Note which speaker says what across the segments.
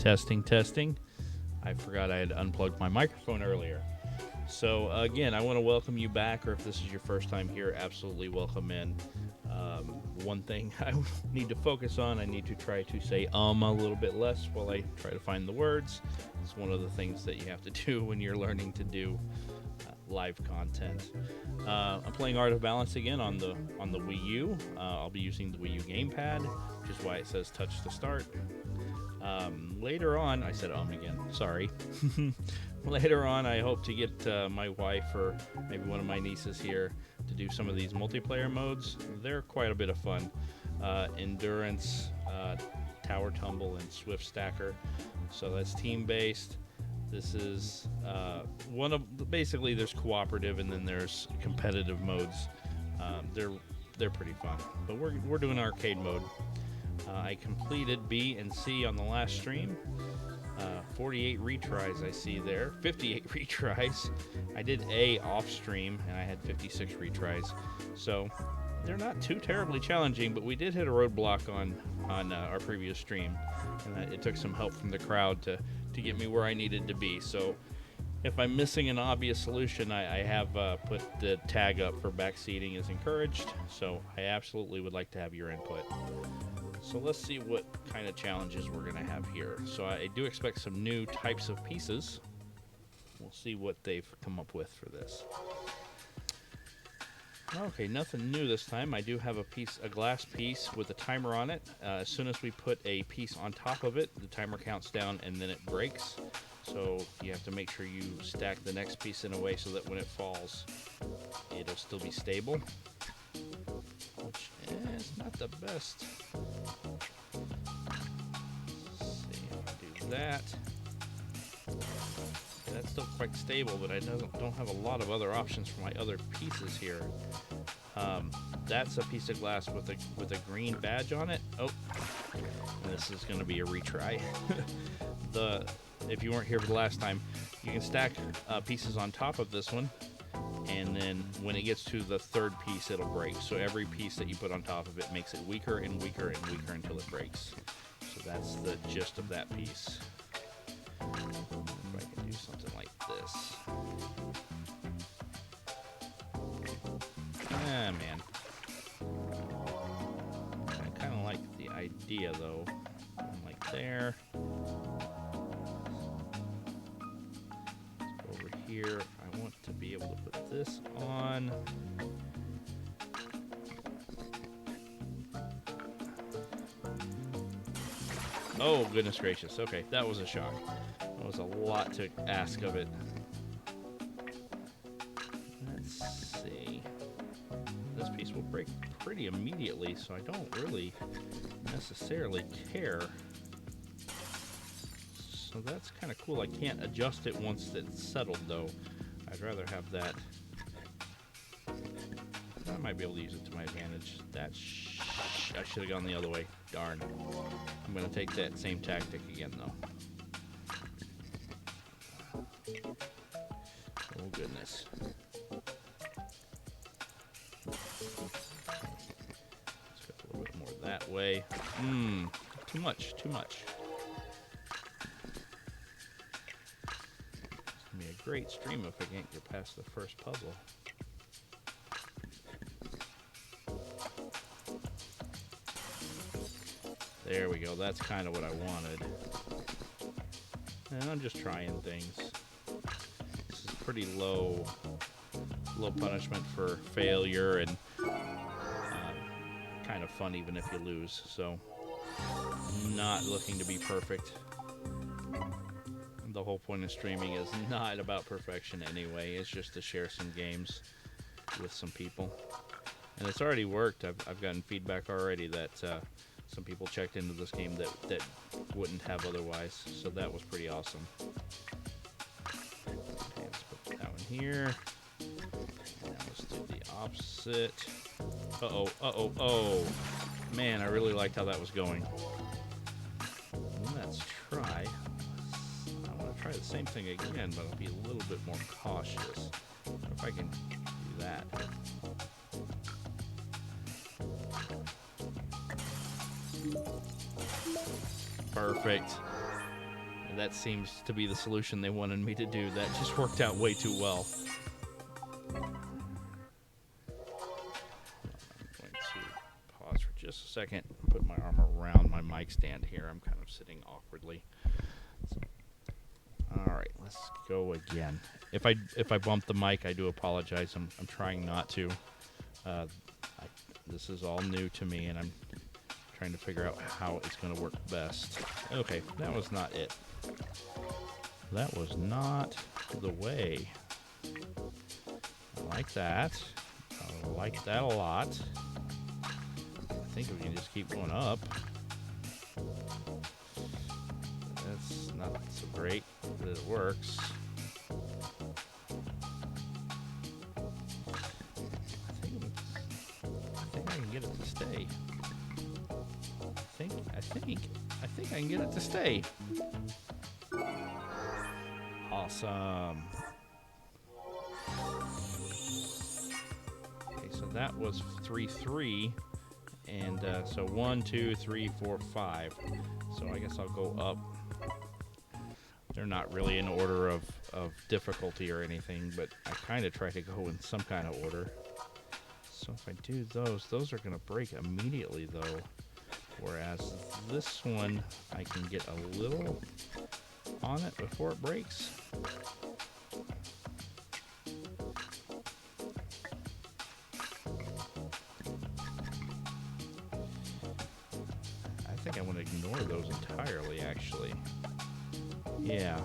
Speaker 1: Testing, testing. I forgot I had unplugged my microphone earlier. So again, I want to welcome you back, or if this is your first time here, absolutely welcome in. One thing I need to focus on, I need to try to say a little bit less while I try to find the words. It's one of the things that you have to do when you're learning to do live content. I'm playing Art of Balance again on the Wii U. I'll be using the Wii U gamepad, which is why it says touch to start. Later on, I said again, sorry. Later on, I hope to get my wife or maybe one of my nieces here to do some of these multiplayer modes. They're quite a bit of fun. Endurance, Tower Tumble, and Swift Stacker. So that's team-based. This is basically there's cooperative and then there's competitive modes. They're pretty fun. But we're doing arcade mode. I completed B and C on the last stream. 48 retries I see there. 58 retries. I did A off stream and I had 56 retries. So they're not too terribly challenging, but we did hit a roadblock on our previous stream, and it took some help from the crowd to get me where I needed to be. So if I'm missing an obvious solution, I have put the tag up for backseating is encouraged. So I absolutely would like to have your input. So let's see what kind of challenges we're going to have here. So I do expect some new types of pieces. We'll see what they've come up with for this. Okay, nothing new this time. I do have a glass piece with a timer on it. As soon as we put a piece on top of it, the timer counts down and then it breaks. So you have to make sure you stack the next piece in a way so that when it falls, it'll still be stable. Which is not the best. Let's see if I do that. That's still quite stable, but I don't have a lot of other options for my other pieces here. That's a piece of glass with a green badge on it. Oh, and this is going to be a retry. If you weren't here for the last time, you can stack pieces on top of this one, and then when it gets to the third piece, it'll break. So every piece that you put on top of it makes it weaker and weaker and weaker until it breaks. So that's the gist of that piece. If I can do something like this. Ah, man. I kind of like the idea, though. Like there. Let's go over here. I want to be able to put this on. Oh, goodness gracious. Okay, that was a shock. That was a lot to ask of it. Let's see. This piece will break pretty immediately, so I don't really necessarily care. So that's kind of cool. I can't adjust it once it's settled, though. I'd rather have that. I might be able to use it to my advantage. I should have gone the other way. Darn. I'm going to take that same tactic again, though. Oh, goodness. Let's go a little bit more that way. Too much, too much. It's going to be a great stream if I can't get past the first puzzle. There we go. That's kind of what I wanted. And I'm just trying things. This is pretty low punishment for failure, and kind of fun even if you lose. So, not looking to be perfect. The whole point of streaming is not about perfection anyway. It's just to share some games with some people. And it's already worked. I've gotten feedback already that some people checked into this game that wouldn't have otherwise, so that was pretty awesome. Okay, let's put that one here. And let's do the opposite. Oh. Man, I really liked how that was going. Let's try. I want to try the same thing again, but I'll be a little bit more cautious. I wonder if I can do that. Perfect. That seems to be the solution they wanted me to do. That just worked out way too well. I'm going to pause for just a second, put my arm around my mic stand here. I'm kind of sitting awkwardly. All right, let's go again. If I bump the mic, I do apologize. I'm trying not to. This is all new to me, and I'm trying to figure out how it's going to work best. Okay, that was not it. That was not the way. I like that. I like that a lot. I think we can just keep going up. That's not so great, but it works. I think I can get it to stay. I think I can get it to stay. Awesome. Okay, so that was 3-3, and so 1, 2, 3, 4, 5. So I guess I'll go up. They're not really in order of difficulty or anything, but I kind of try to go in some kind of order. So if I do those are going to break immediately, though. Whereas this one, I can get a little on it before it breaks. I think I want to ignore those entirely, actually. Yeah.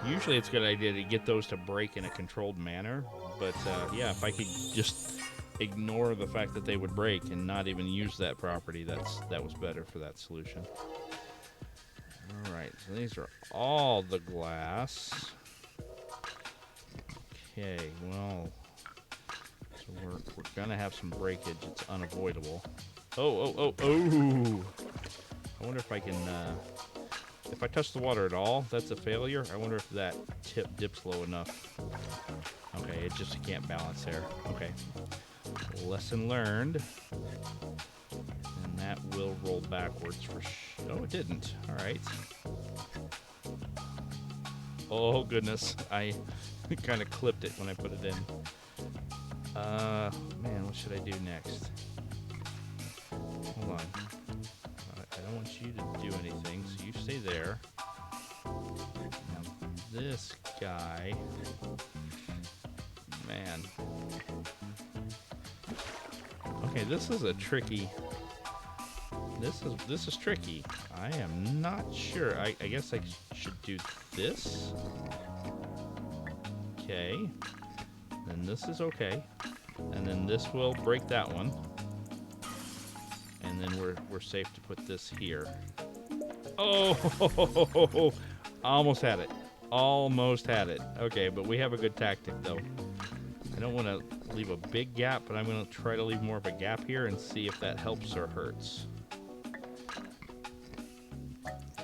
Speaker 1: Usually it's a good idea to get those to break in a controlled manner, but yeah, if I could just ignore the fact that they would break and not even use that property, that was better for that solution. Alright, so these are all the glass. Okay, well, so we're gonna have some breakage. It's unavoidable. Oh! I wonder if I can, if I touch the water at all, that's a failure. I wonder if that tip dips low enough. Okay, it just can't balance there. Okay. Lesson learned. And that will roll backwards for oh, it didn't. Alright. Oh, goodness. I kind of clipped it when I put it in. Man, what should I do next? Hold on. I don't want you to do anything, so you stay there. Now, this guy... Man. Okay, this is a tricky... This is tricky. I am not sure. I guess I should do this. Okay. Then this is okay. And then this will break that one. And then we're safe to put this here. Oh! Almost had it. Almost had it. Okay, but we have a good tactic, though. I don't want to leave a big gap, but I'm going to try to leave more of a gap here and see if that helps or hurts.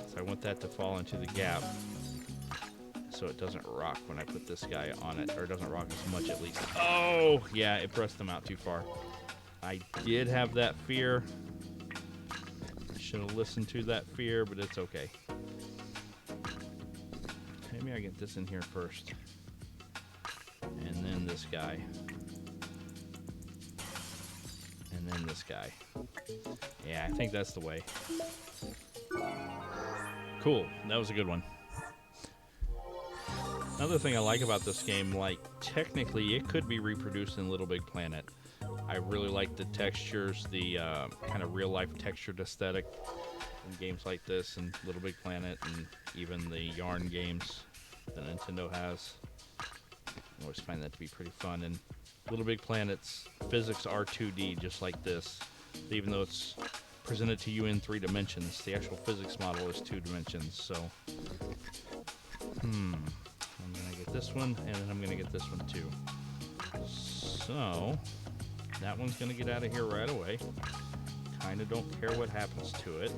Speaker 1: So I want that to fall into the gap so it doesn't rock when I put this guy on it, or it doesn't rock as much at least. Oh! Yeah, it pressed them out too far. I did have that fear. Should have listened to that fear, but it's okay. Maybe I get this in here first. And then this guy. And then this guy. Yeah, I think that's the way. Cool. That was a good one. Another thing I like about this game, like, technically it could be reproduced in Little Big Planet. I really like the textures, the kind of real-life textured aesthetic in games like this, and Little Big Planet, and even the Yarn games that Nintendo has. I always find that to be pretty fun. And Little Big Planet's physics are 2D, just like this. Even though it's presented to you in 3 dimensions, the actual physics model is 2 dimensions. So, I'm gonna get this one, and then I'm gonna get this one too. So, that one's gonna get out of here right away. Kinda don't care what happens to it.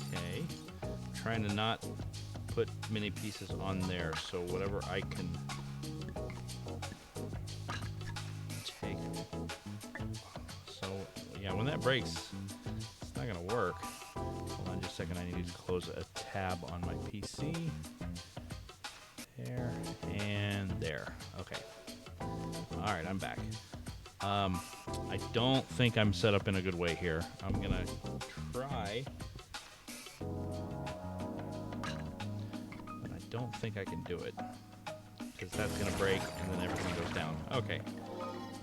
Speaker 1: Okay, trying to not put many pieces on there, so whatever I can take. So yeah, when that breaks, it's not gonna going to work. Hold on just a second. I need to close a tab on my PC. There and there. Okay. All right, I'm back. I don't think I'm set up in a good way here. I'm going to try. But I don't think I can do it. Because that's going to break and then everything goes down. Okay.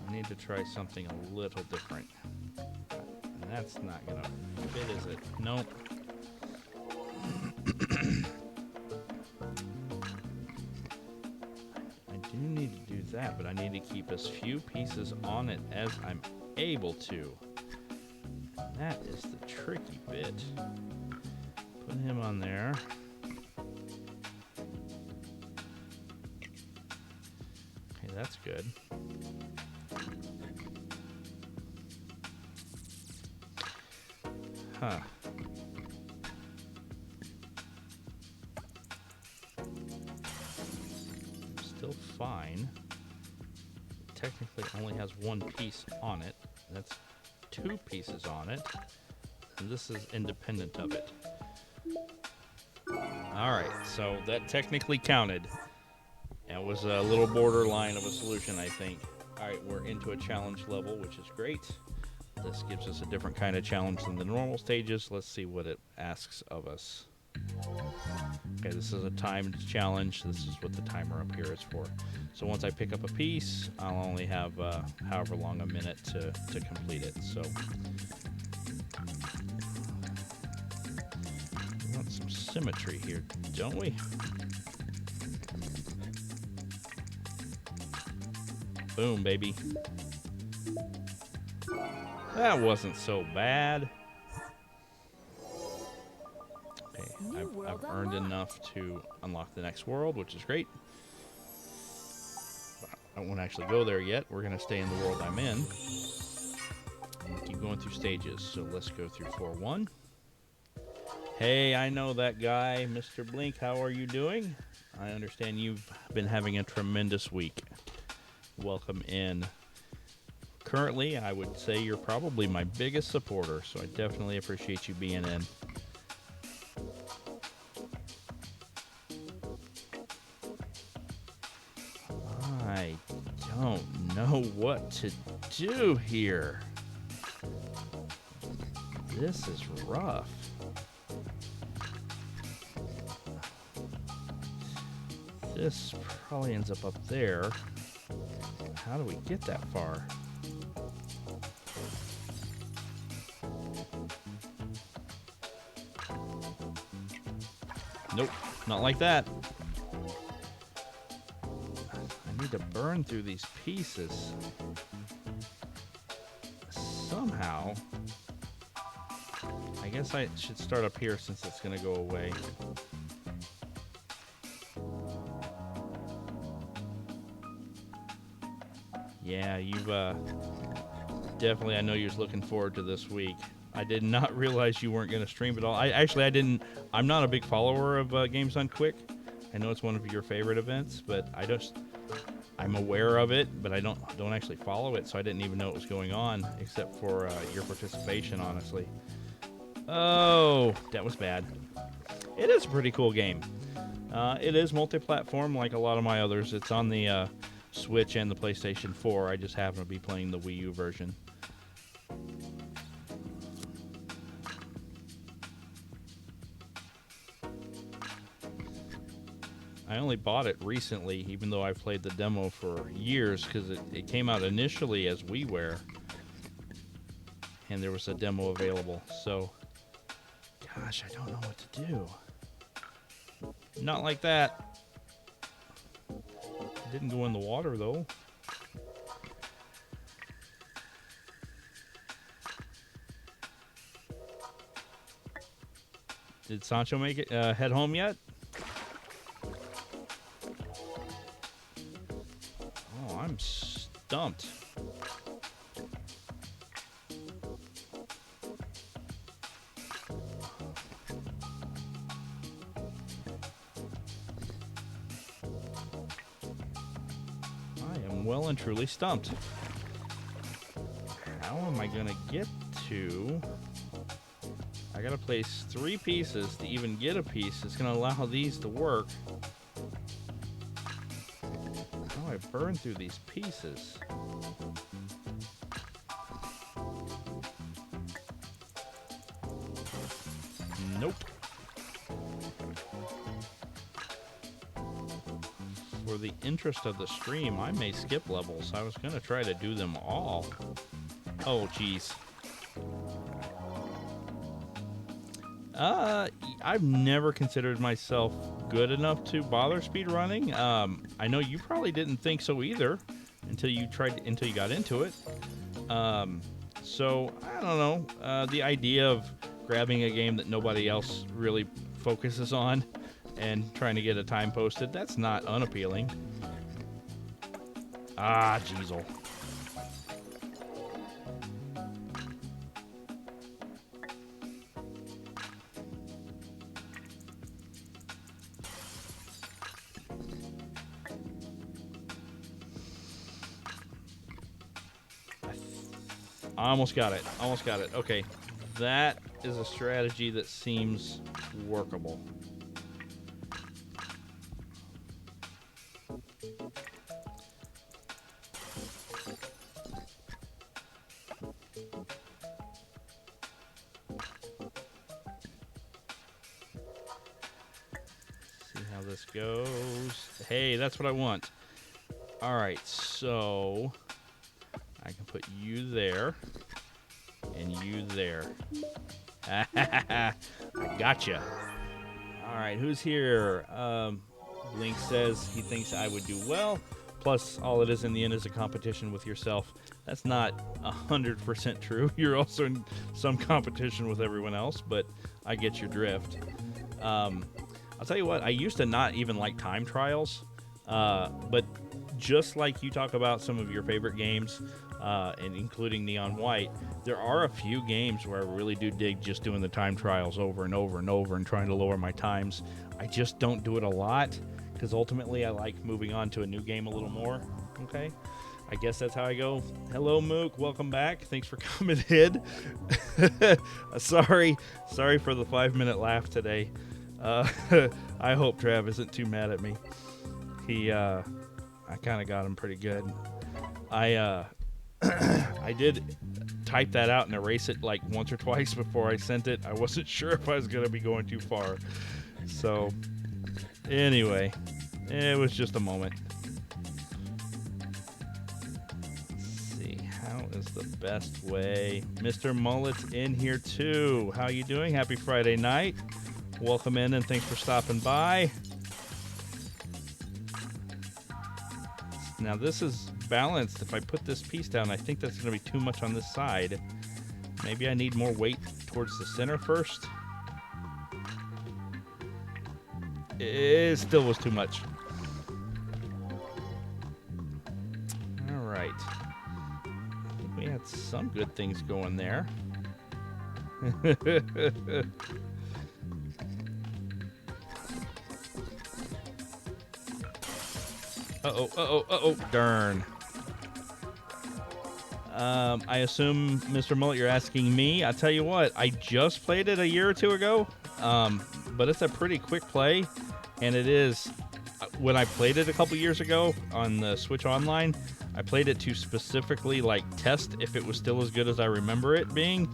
Speaker 1: I need to try something a little different. And that's not going to fit, is it? Nope. I do need to do that, but I need to keep as few pieces on it as I'm able to. And that is the tricky bit. Put him on there. Okay, that's good. Huh. Still fine. It technically only has one piece on it. That's two pieces on it. And this is independent of it. Alright, so that technically counted. That was a little borderline of a solution, I think. Alright, we're into a challenge level, which is great. This gives us a different kind of challenge than the normal stages. Let's see what it asks of us. Okay, this is a timed challenge. This is what the timer up here is for. So once I pick up a piece, I'll only have however long a minute to complete it. So we want some symmetry here, don't we? Boom, baby. That wasn't so bad. Okay, I've earned enough to unlock the next world, which is great. I won't actually go there yet. We're going to stay in the world I'm in. And keep going through stages. So let's go through floor 1. Hey, I know that guy, Mr. Blink. How are you doing? I understand you've been having a tremendous week. Welcome in. Currently, I would say you're probably my biggest supporter, so I definitely appreciate you being in. I don't know what to do here. This is rough. This probably ends up there. How do we get that far? Nope, not like that. I need to burn through these pieces. Somehow. I guess I should start up here since it's going to go away. Yeah, you've definitely, I know you're looking forward to this week. I did not realize you weren't going to stream at all. I'm not a big follower of Games Done Quick. I know it's one of your favorite events, but I'm aware of it, but I don't actually follow it, so I didn't even know it was going on, except for your participation, honestly. Oh, that was bad. It is a pretty cool game. It is multi-platform like a lot of my others. It's on the Switch and the PlayStation 4. I just happen to be playing the Wii U version. I only bought it recently, even though I've played the demo for years, because it came out initially as WiiWare, and there was a demo available. So, gosh, I don't know what to do. Not like that. It didn't go in the water, though. Did Sancho make it head home yet? Oh, I'm stumped. I am well and truly stumped. How am I gonna get to I gotta place 3 pieces to even get a piece. It's gonna allow these to work. How do I burn through these pieces? Nope. For the interest of the stream, I may skip levels. I was gonna try to do them all. Oh, jeez. I've never considered myself good enough to bother speedrunning. I know you probably didn't think so either until you got into it. So I don't know. The idea of grabbing a game that nobody else really focuses on and trying to get a time posted, that's not unappealing. Ah, jeezel. Almost got it. Almost got it. Okay. That is a strategy that seems workable. See how this goes. Hey, that's what I want. All right, so I can put you there and you there. I gotcha. All right, who's here? Link says he thinks I would do well. Plus, all it is in the end is a competition with yourself. That's not 100% true. You're also in some competition with everyone else, but I get your drift. I'll tell you what, I used to not even like time trials, but just like you talk about some of your favorite games, and including Neon White, there are a few games where I really do dig just doing the time trials over and over and over and trying to lower my times. I just don't do it a lot because ultimately I like moving on to a new game a little more. Okay, I guess that's how I go. Hello, Mook. Welcome back. Thanks for coming in. Sorry for the 5-minute laugh today. I hope Trav isn't too mad at me. I kind of got him pretty good. I did type that out and erase it like once or twice before I sent it. I wasn't sure if I was going to be going too far. So, anyway, it was just a moment. Let's see, how is the best way? Mr. Mullet's in here too. How you doing? Happy Friday night. Welcome in and thanks for stopping by. Now this is balanced. If I put this piece down, I think that's going to be too much on this side. Maybe I need more weight towards the center first. It still was too much. All right. I think we had some good things going there. Uh-oh, darn. I assume, Mr. Mullet, you're asking me. I'll tell you what, I just played it a year or two ago, but it's a pretty quick play, and it is, when I played it a couple years ago on the Switch Online, I played it to specifically, like, test if it was still as good as I remember it being,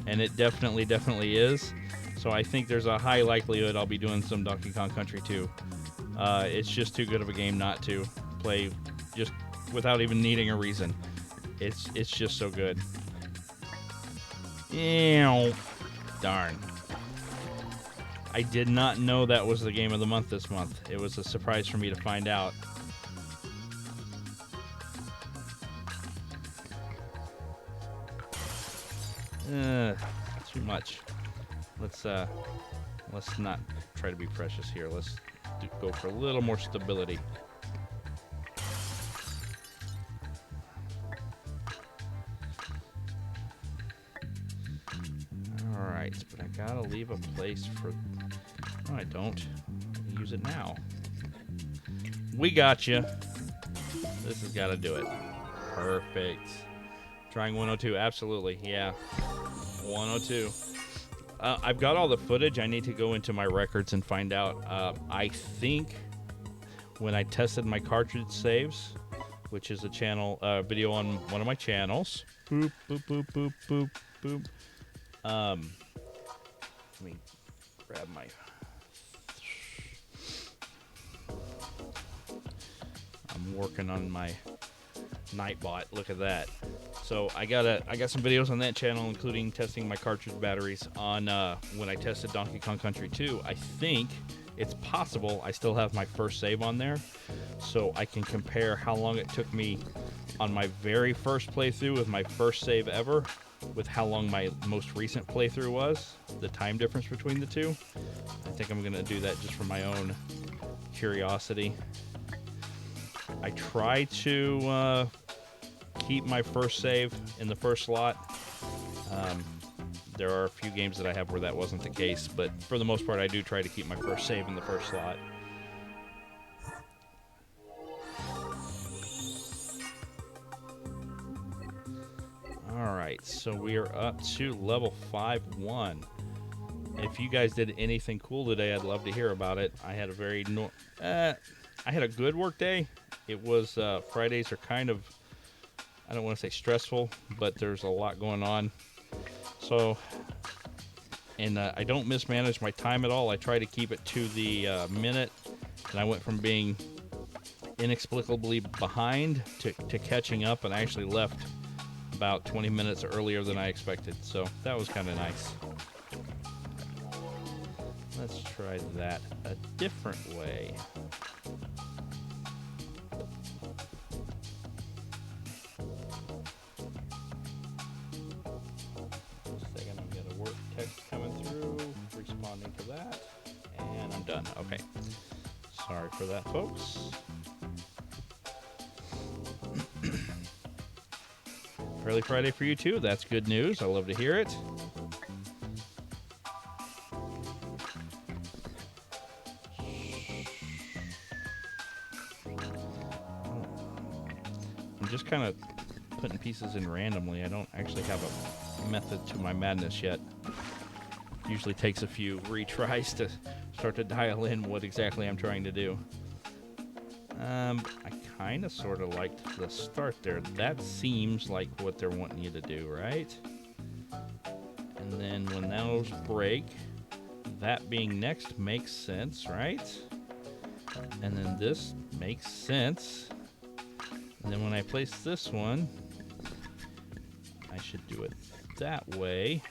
Speaker 1: and it definitely is. So I think there's a high likelihood I'll be doing some Donkey Kong Country 2. It's just too good of a game not to play just without even needing a reason. It's just so good. Ew. Darn. I did not know that was the game of the month this month. It was a surprise for me to find out. Too much. Let's not try to be precious here. Let's go for a little more stability. Alright, but I gotta leave a place for... No, I don't. Use it now. We got you. This has got to do it. Perfect. Trying 102, absolutely. Yeah. 102. I've got all the footage. I need to go into my records and find out. I think when I tested my cartridge saves, which is a channel video on one of my channels. Boop, boop, boop, boop, boop, boop. Let me grab my... I'm working on my Nightbot. Look at that. So I got some videos on that channel, including testing my cartridge batteries on when I tested Donkey Kong Country 2. I think it's possible I still have my first save on there, so I can compare how long it took me on my very first playthrough with my first save ever with how long my most recent playthrough was, the time difference between the two. I think I'm going to do that just for my own curiosity. I try to keep my first save in the first slot. There are a few games that I have where that wasn't the case, but for the most part, I do try to keep my first save in the first slot. Alright, so we are up to level 5-1. If you guys did anything cool today, I'd love to hear about it. I had a very I had a good work day. It was Fridays are kind of, I don't want to say stressful, but there's a lot going on. So, and I don't mismanage my time at all. I try to keep it to the minute, and I went from being inexplicably behind to catching up, and I actually left about 20 minutes earlier than I expected. So that was kind of nice. Let's try that a different way. Responding to that, and I'm done. Okay, sorry for that, folks. Early Friday for you too. That's good news. I love to hear it. I'm just kind of putting pieces in randomly. I don't actually have a method to my madness yet. Usually takes a few retries to start to dial in what exactly I'm trying to do. I kind of sort of liked the start there. That seems like what they're wanting you to do, right? And then when those break, that being next makes sense, right? And then this makes sense. And then when I place this one, I should do it that way.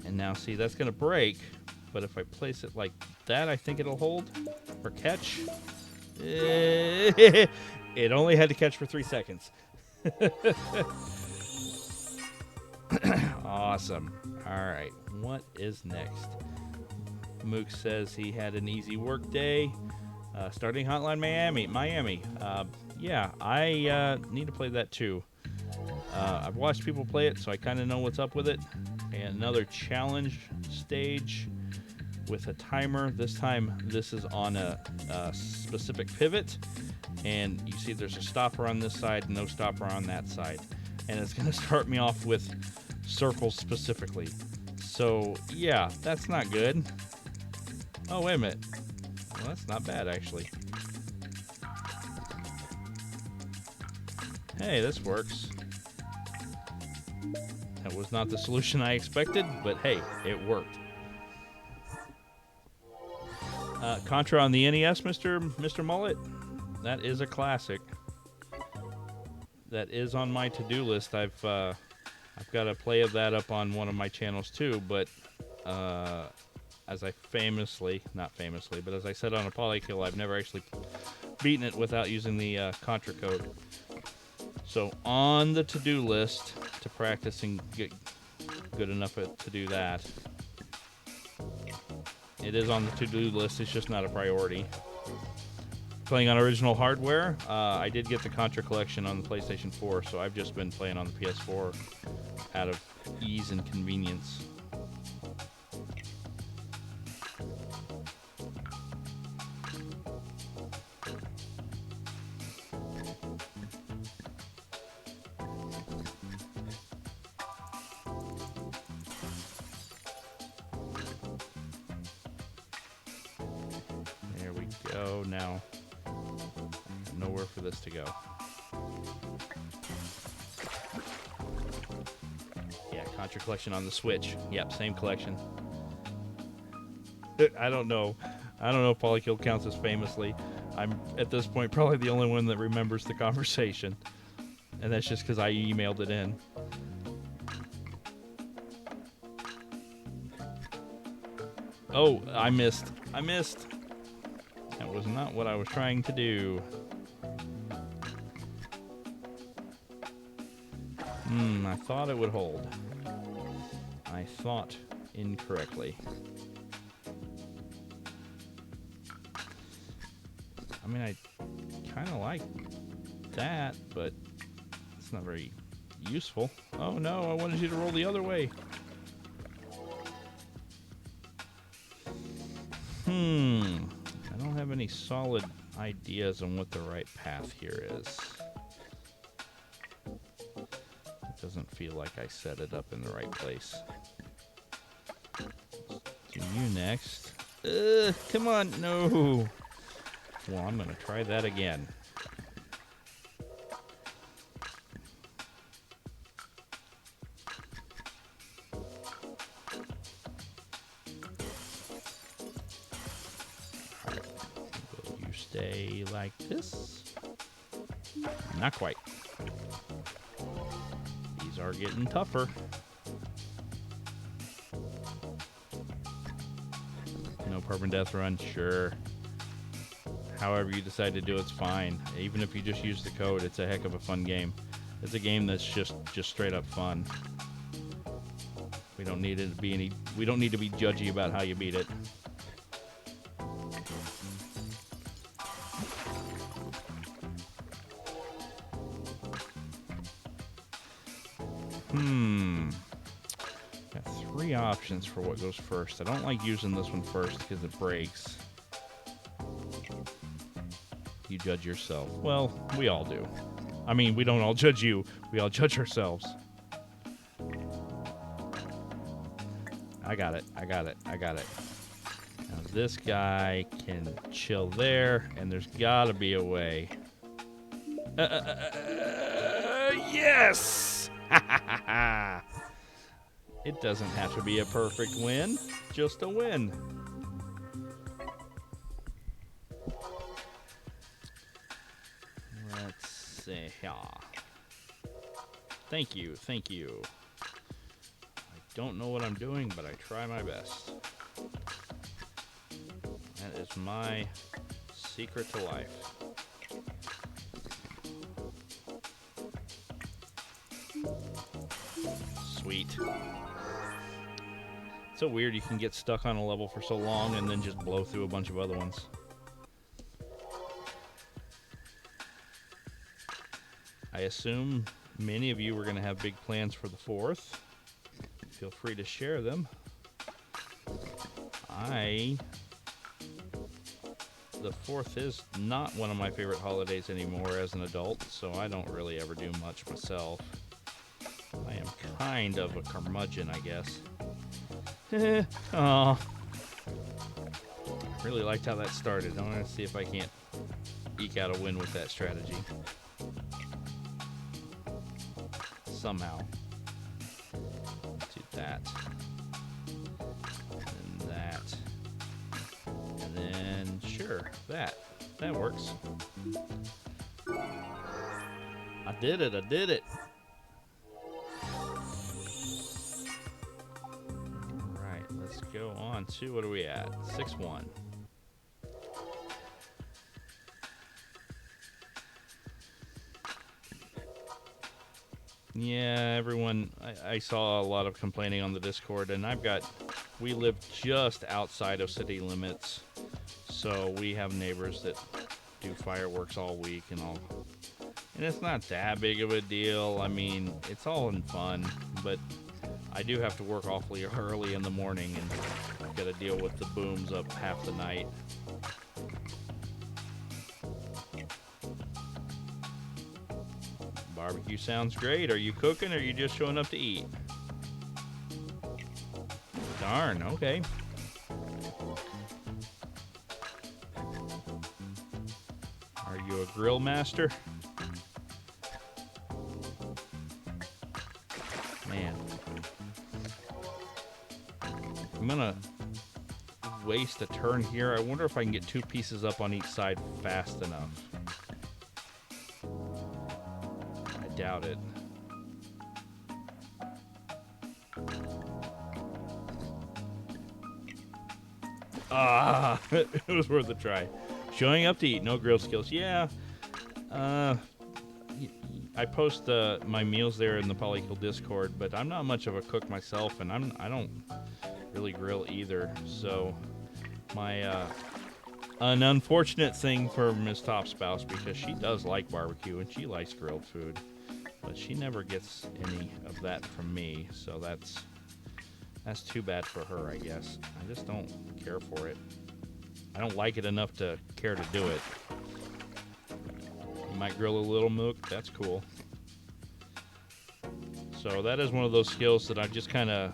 Speaker 1: And now, see, that's going to break, but if I place it like that, I think it'll hold or catch. It only had to catch for 3 seconds. Awesome. All right, what is next? Mook says he had an easy work day. Starting Hotline Miami. Yeah, I need to play that too. I've watched people play it, so I kind of know what's up with it. And another challenge stage with a timer. This time, this is on a specific pivot. And you see there's a stopper on this side, no stopper on that side. And it's going to start me off with circles specifically. So, yeah, that's not good. Oh, wait a minute. Well, that's not bad, actually. Hey, this works. That was not the solution I expected, but hey, it worked. Contra on the NES, Mr. Mullet. That is a classic. That is on my to-do list. I've got a play of that up on one of my channels too, but as I not famously, but as I said on a Polykill, I've never actually beaten it without using the Contra code. So on the to-do list to practice and get good enough to do that. It is on the to-do list, it's just not a priority. Playing on original hardware, I did get the Contra collection on the PlayStation 4, so I've just been playing on the PS4 out of ease and convenience. go now. Nowhere for this to go. Yeah, Contra Collection on the Switch. Yep, same collection. I don't know. I don't know if Polykill counts as famously. I'm, at this point, probably the only one that remembers the conversation. And that's just because I emailed it in. Oh, I missed. I missed. That was not what I was trying to do. I thought it would hold. I thought incorrectly. I mean, I kind of like that, but it's not very useful. Oh no, I wanted you to roll the other way. I don't have any solid ideas on what the right path here is. It doesn't feel like I set it up in the right place. Do you next. Come on, no. Well, I'm gonna try that again. Will you stay like this? Not quite. These are getting tougher. No permanent death run, sure. However you decide to do it's fine. Even if you just use the code, it's a heck of a fun game. It's a game that's just straight up fun. We don't need it to be any. We don't need to be judgy about how you beat it. Got 3 options for what goes first. I don't like using this one first because it breaks. You judge yourself. Well, we all do. I mean, we don't all judge you. We all judge ourselves. I got it. I got it. I got it. Now this guy can chill there, and there's gotta be a way. Yes! It doesn't have to be a perfect win, just a win. Let's see. Thank you, thank you. I don't know what I'm doing, but I try my best. That is my secret to life. Sweet. It's so weird you can get stuck on a level for so long and then just blow through a bunch of other ones. I assume many of you are going to have big plans for the 4th. Feel free to share them. The 4th is not one of my favorite holidays anymore as an adult, so I don't really ever do much myself. I am kind of a curmudgeon, I guess. Aw. Really liked how that started. I want to see if I can't eke out a win with that strategy. Somehow. Do that. And that. And then, sure, that. That works. I did it, I did it. Alright, let's go on to, what are we at? 6-1. Yeah, everyone, I saw a lot of complaining on the Discord, and we live just outside of city limits, so we have neighbors that do fireworks all week and all, and it's not that big of a deal. I mean, it's all in fun, but I do have to work awfully early in the morning and got to deal with the booms up half the night. Barbecue sounds great. Are you cooking or are you just showing up to eat? Darn, okay. you a grill master? Man. I'm gonna waste a turn here. I wonder if I can get 2 pieces up on each side fast enough. I doubt it. Ah, it was worth a try. Showing up to eat, no grill skills. Yeah. I post my meals there in the Polykill Discord, but I'm not much of a cook myself, and I don't really grill either. So my an unfortunate thing for Miss Top Spouse, because she does like barbecue and she likes grilled food, but she never gets any of that from me. So that's too bad for her, I guess. I just don't care for it. I don't like it enough to care to do it. You might grill a little mook. That's cool. So that is one of those skills that I just kind of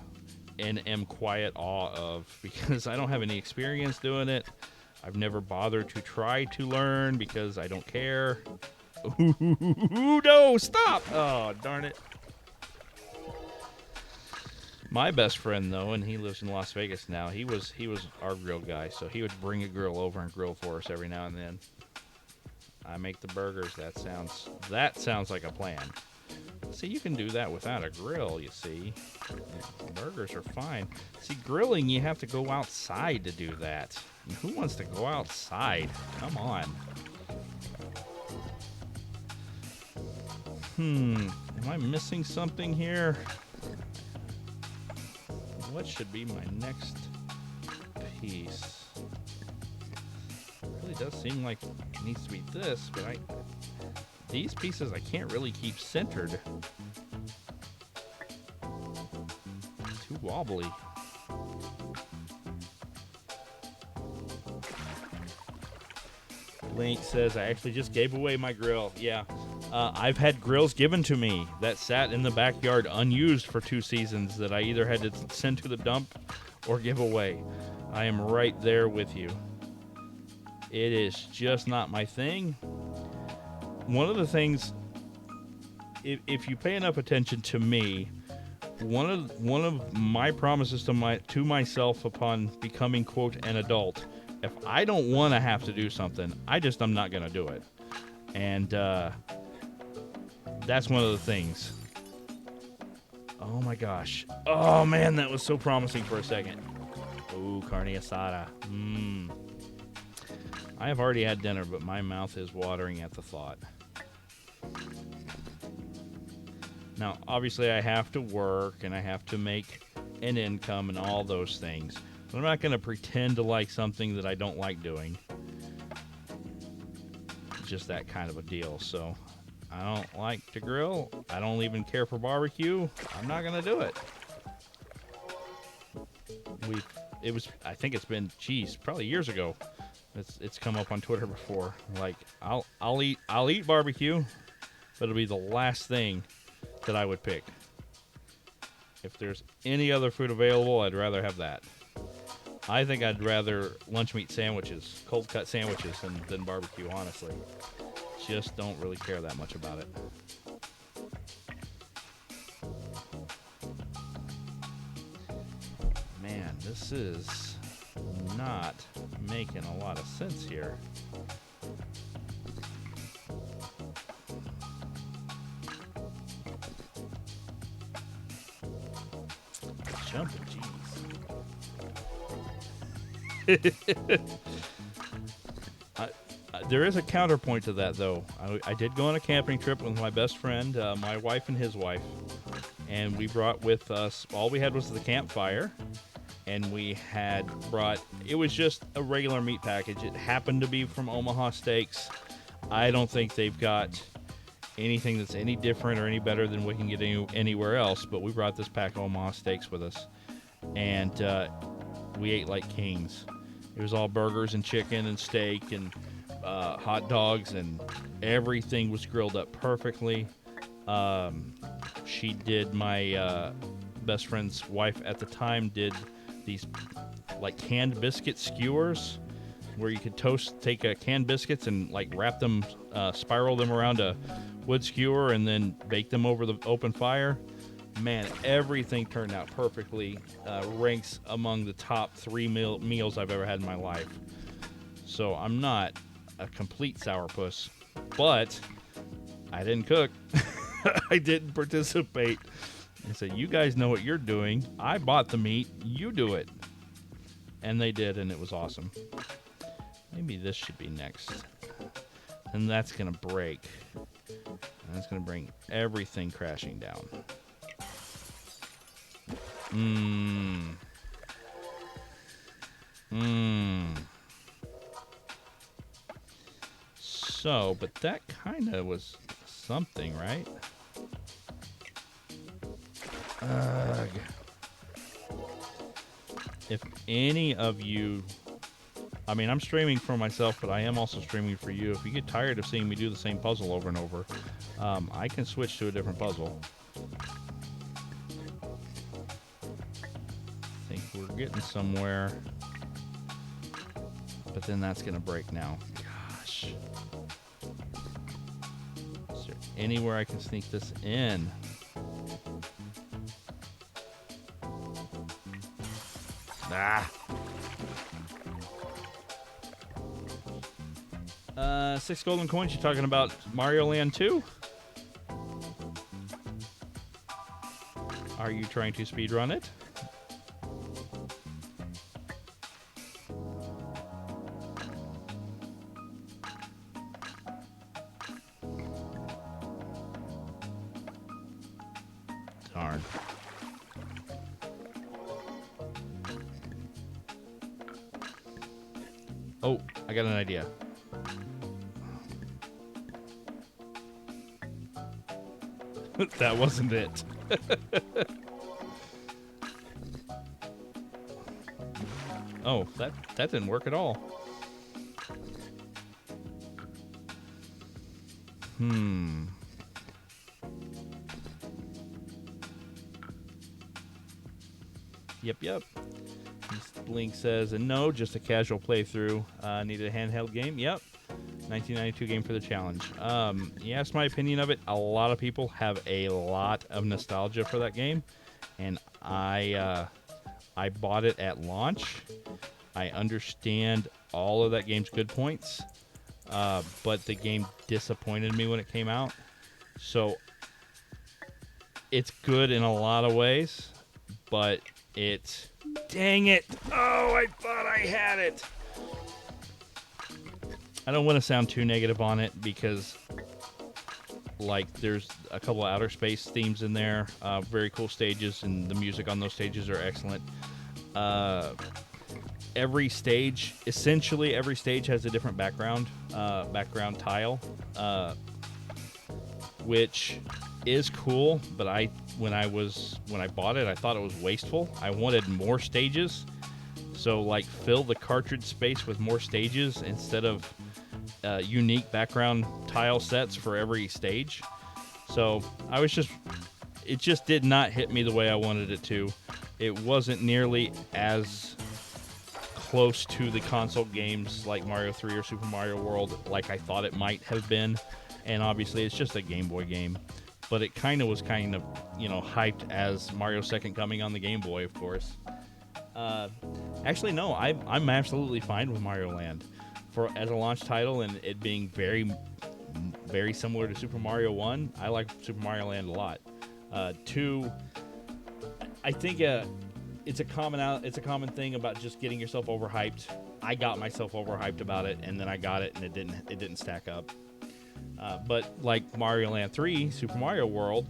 Speaker 1: am quiet awe of, because I don't have any experience doing it. I've never bothered to try to learn because I don't care. Ooh, no, stop! Oh, darn it. My best friend, though, and he lives in Las Vegas now, he was our grill guy, so he would bring a grill over and grill for us every now and then. I make the burgers. That sounds like a plan. See, you can do that without a grill, you see. Burgers are fine. See, grilling, you have to go outside to do that. And who wants to go outside? Come on. Am I missing something here? What should be my next piece? It really does seem like it needs to be this, but these pieces I can't really keep centered. Too wobbly. Link says, I actually just gave away my grill. Yeah. I've had grills given to me that sat in the backyard unused for 2 seasons that I either had to send to the dump or give away. I am right there with you. It is just not my thing. One of the things, if you pay enough attention to me, one of my promises to myself upon becoming, quote, an adult, if I don't want to have to do something, I'm not going to do it. And that's one of the things. Oh my gosh. Oh man, that was so promising for a second. Ooh, carne asada. I have already had dinner, but my mouth is watering at the thought. Now, obviously I have to work and I have to make an income and all those things. But I'm not going to pretend to like something that I don't like doing. It's just that kind of a deal. So I don't like to grill. I don't even care for barbecue. I'm not going to do it. I think it's been, probably years ago. It's come up on Twitter before. Like, I'll eat barbecue, but it'll be the last thing that I would pick. If there's any other food available, I'd rather have that. I think I'd rather lunch meat sandwiches, cold cut sandwiches, than barbecue, honestly. Just don't really care that much about it. Man, this is not making a lot of sense here. Jumping jeez. There is a counterpoint to that, though. I did go on a camping trip with my best friend, my wife and his wife, and we brought with us, all we had was the campfire, and we had brought, it was just a regular meat package. It happened to be from Omaha Steaks. I don't think they've got anything that's any different or any better than we can get anywhere else, but we brought this pack of Omaha Steaks with us, and we ate like kings. It was all burgers and chicken and steak and hot dogs, and everything was grilled up perfectly. She did, my best friend's wife at the time did these like canned biscuit skewers where you could take canned biscuits and like wrap them, spiral them around a wood skewer, and then bake them over the open fire. Man, everything turned out perfectly. Ranks among the top 3 meals I've ever had in my life. So I'm not a complete sourpuss, but I didn't cook. I didn't participate. I said, you guys know what you're doing. I bought the meat. You do it. And they did, and it was awesome. Maybe this should be next. And that's going to break. And that's going to bring everything crashing down. So, but that kind of was something, right? Ugh. If any of you, I mean, I'm streaming for myself, but I am also streaming for you. If you get tired of seeing me do the same puzzle over and over, I can switch to a different puzzle. I think we're getting somewhere. But then that's going to break now. Gosh. Is there anywhere I can sneak this in? Ah. 6 golden coins. You talking about Mario Land 2? Are you trying to speedrun it? Darn. Oh, I got an idea. That wasn't it. Oh, that didn't work at all. Yep. Link says, and no, just a casual playthrough. Needed a handheld game. Yep. 1992 game for the challenge. You asked my opinion of it. A lot of people have a lot of nostalgia for that game, and I bought it at launch. I understand all of that game's good points, but the game disappointed me when it came out. So it's good in a lot of ways, but it's... Dang it! Oh, I thought I had it! I don't want to sound too negative on it because, like, there's a couple of outer space themes in there, very cool stages, and the music on those stages are excellent. Essentially every stage has a different background tile, which is cool, but when I bought it, I thought it was wasteful. I wanted more stages, so like fill the cartridge space with more stages instead of unique background tile sets for every stage. So it just did not hit me the way I wanted it to. It wasn't nearly as close to the console games like Mario 3 or Super Mario World like I thought it might have been. And obviously it's just a Game Boy game. But it was hyped as Mario's Second Coming on the Game Boy, of course. Actually, no, I'm absolutely fine with Mario Land as a launch title, and it being very, very similar to Super Mario 1. I like Super Mario Land a lot. 2, I think it's a common thing about just getting yourself overhyped. I got myself overhyped about it, and then I got it, and it didn't stack up. But like Mario Land 3, Super Mario World,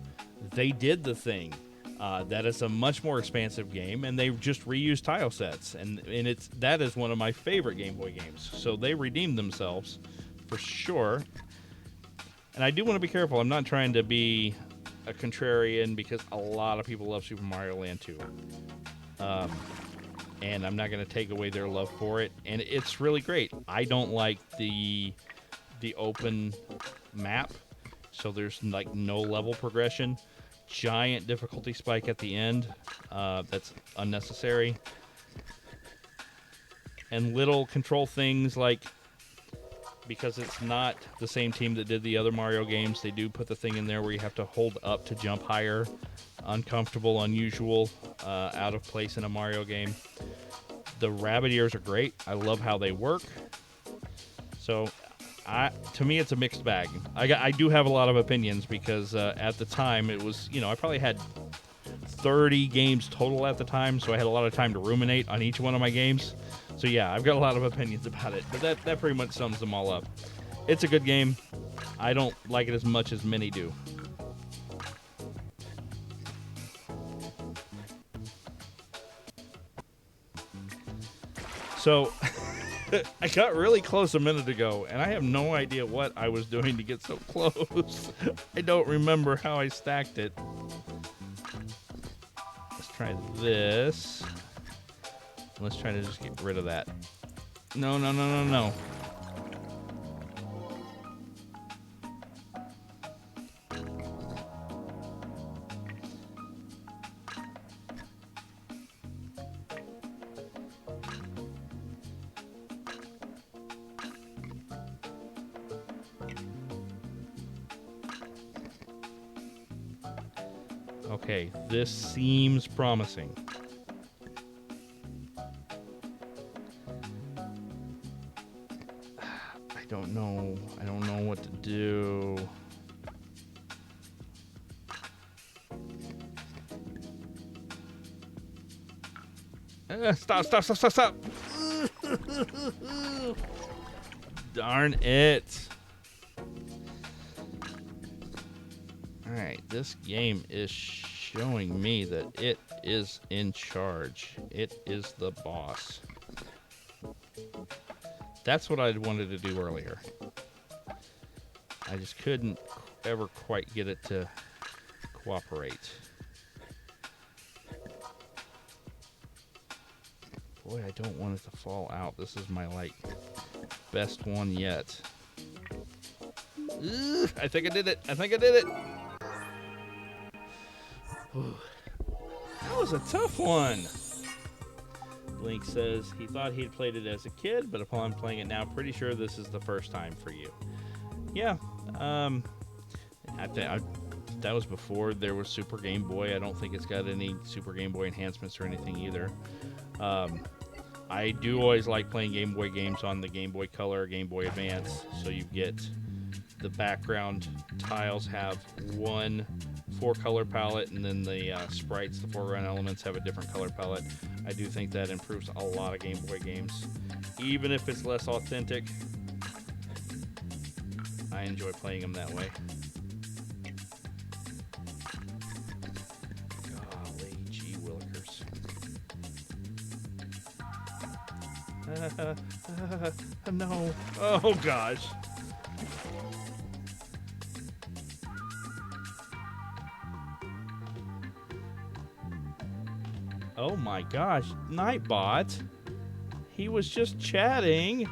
Speaker 1: they did the thing. That is a much more expansive game, and they just reused tile sets, and that is one of my favorite Game Boy games. So they redeemed themselves for sure. And I do want to be careful. I'm not trying to be a contrarian because a lot of people love Super Mario Land 2. And I'm not going to take away their love for it. And it's really great. I don't like the open map, so there's like no level progression. Giant difficulty spike at the end. That's unnecessary. and little control things like, because it's not the same team that did the other Mario games, they do put the thing in there where you have to hold up to jump higher. Uncomfortable, unusual, out of place in a Mario game. The rabbit ears are great. I love how they work. So, to me, it's a mixed bag. I do have a lot of opinions because at the time it was, I probably had 30 games total at the time, so I had a lot of time to ruminate on each one of my games. So yeah, I've got a lot of opinions about it, but that pretty much sums them all up. It's a good game. I don't like it as much as many do. So, I got really close a minute ago, and I have no idea what I was doing to get so close. I don't remember how I stacked it. Let's try this. Let's try to just get rid of that. No, no, no, no, no. Okay, this seems promising. I don't know what to do. Stop. Darn it. Alright, this game is showing me that it is in charge. It is the boss. That's what I wanted to do earlier. I just couldn't ever quite get it to cooperate. Boy, I don't want it to fall out. This is my, best one yet. I think I did it. That was a tough one. Link says he thought he'd played it as a kid, but upon playing it now, pretty sure this is the first time for you. Yeah, that was before there was Super Game Boy. I don't think it's got any Super Game Boy enhancements or anything either. I do always like playing Game Boy games on the Game Boy Color or Game Boy Advance, so you get the background tiles have one 4-color palette, and then the sprites, the foreground elements, have a different color palette. I do think that improves a lot of Game Boy games. Even if it's less authentic, I enjoy playing them that way. Golly, gee willikers. No. Oh, gosh. Oh my gosh, Nightbot. He was just chatting.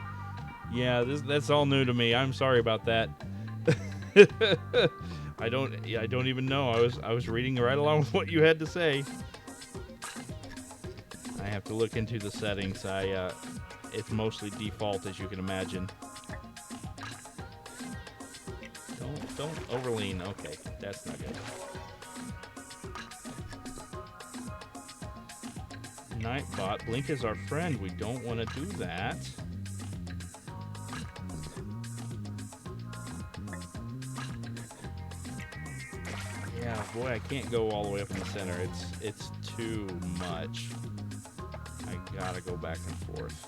Speaker 1: Yeah, that's all new to me. I'm sorry about that. I don't even know. I was reading right along with what you had to say. I have to look into the settings. It's mostly default, as you can imagine. Don't overlean. Okay, that's not good. Nightbot, Blink is our friend. We don't want to do that. Yeah, boy, I can't go all the way up in the center. It's too much. I gotta go back and forth.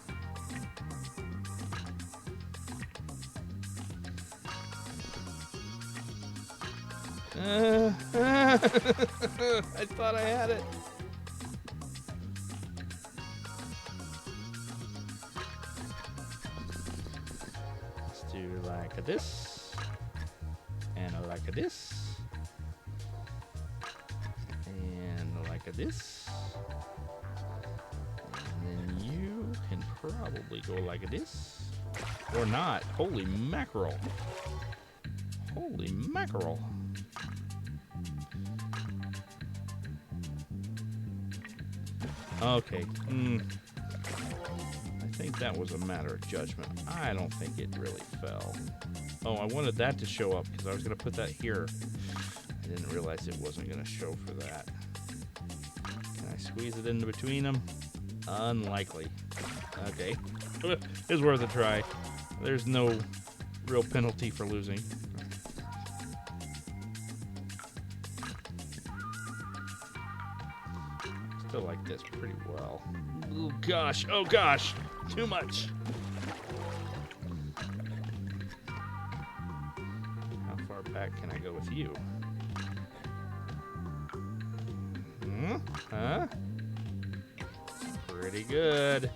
Speaker 1: I thought I had it. Let's do like this, and like this, and like this, and then you can probably go like this, or not. Holy mackerel! Holy mackerel! Okay. I think that was a matter of judgment. I don't think it really fell. Oh, I wanted that to show up because I was going to put that here. I didn't realize it wasn't going to show for that. Can I squeeze it in between them? Unlikely. Okay. It's worth a try. There's no real penalty for losing. Still like this pretty well. Oh gosh, oh gosh, too much. How far back can I go with you? Huh? Pretty good.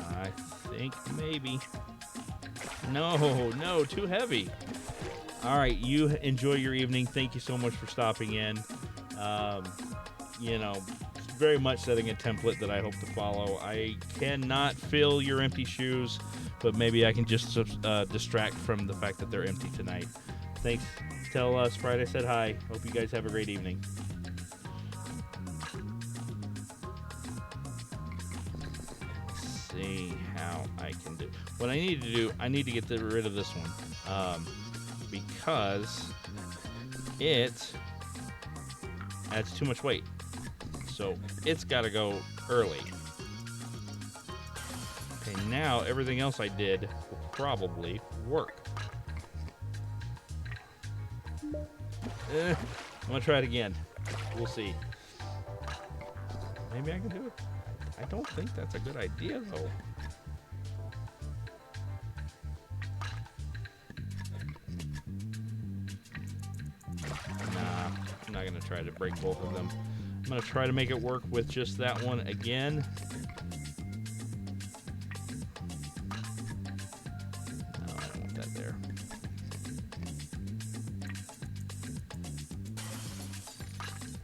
Speaker 1: I think maybe. No, too heavy. All right, you enjoy your evening. Thank you so much for stopping in. You know, very much setting a template that I hope to follow. I cannot fill your empty shoes, but maybe I can just distract from the fact that they're empty tonight. Thanks. Tell Sprite I said hi. Hope you guys have a great evening. Let's see how I can do. What I need to do, I need to get rid of this one. Because it adds too much weight. So it's got to go early. Okay, now everything else I did will probably work. I'm going to try it again. We'll see. Maybe I can do it. I don't think that's a good idea, though. I'm not going to try to break both of them. I'm going to try to make it work with just that one again. No, I don't want that there.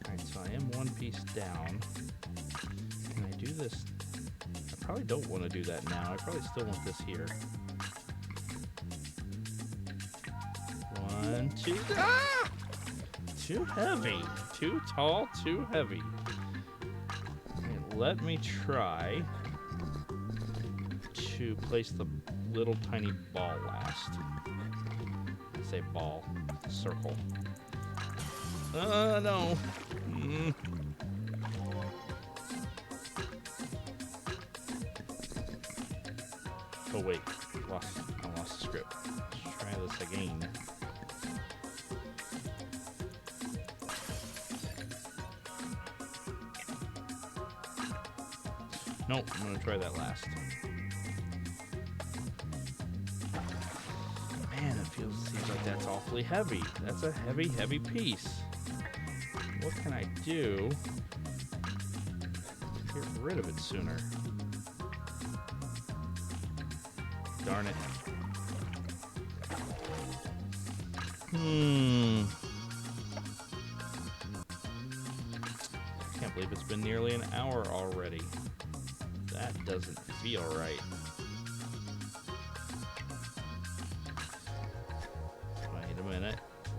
Speaker 1: Alright, so I am one piece down. Can I do this? I probably don't want to do that now. I probably still want this here. 1, 2, ah! Too heavy. Too tall, too heavy. Okay, let me try to place the little tiny ball last. I say ball, circle. No. Oh wait, I lost the script. Let's try this again. Nope, I'm going to try that last. Man, seems like that's awfully heavy. That's a heavy, heavy piece. What can I do to get rid of it sooner? Darn it. Can't believe it's been nearly an hour already. That doesn't feel right.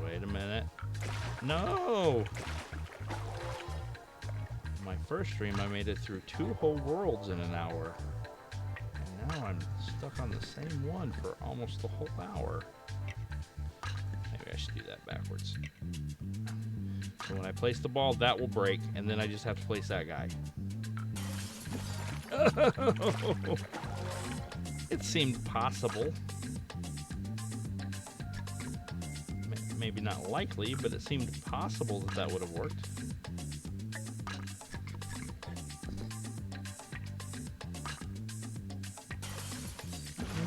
Speaker 1: Wait a minute. No! My first stream, I made it through 2 whole worlds in an hour. And now I'm stuck on the same one for almost the whole hour. Maybe I should do that backwards. So when I place the ball, that will break, and then I just have to place that guy. Oh, it seemed possible. Maybe not likely, but it seemed possible that would have worked.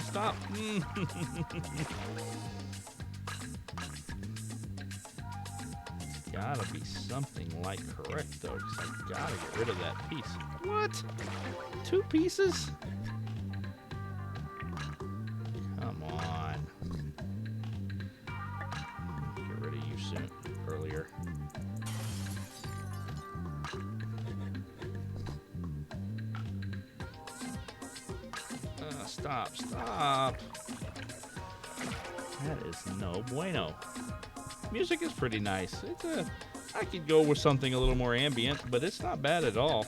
Speaker 1: Stop. It's gotta be something like correct, though, because I gotta get rid of that piece. What? 2 pieces? Come on. Get rid of you soon. Earlier. Stop. That is no bueno. Music is pretty nice. I could go with something a little more ambient, but it's not bad at all.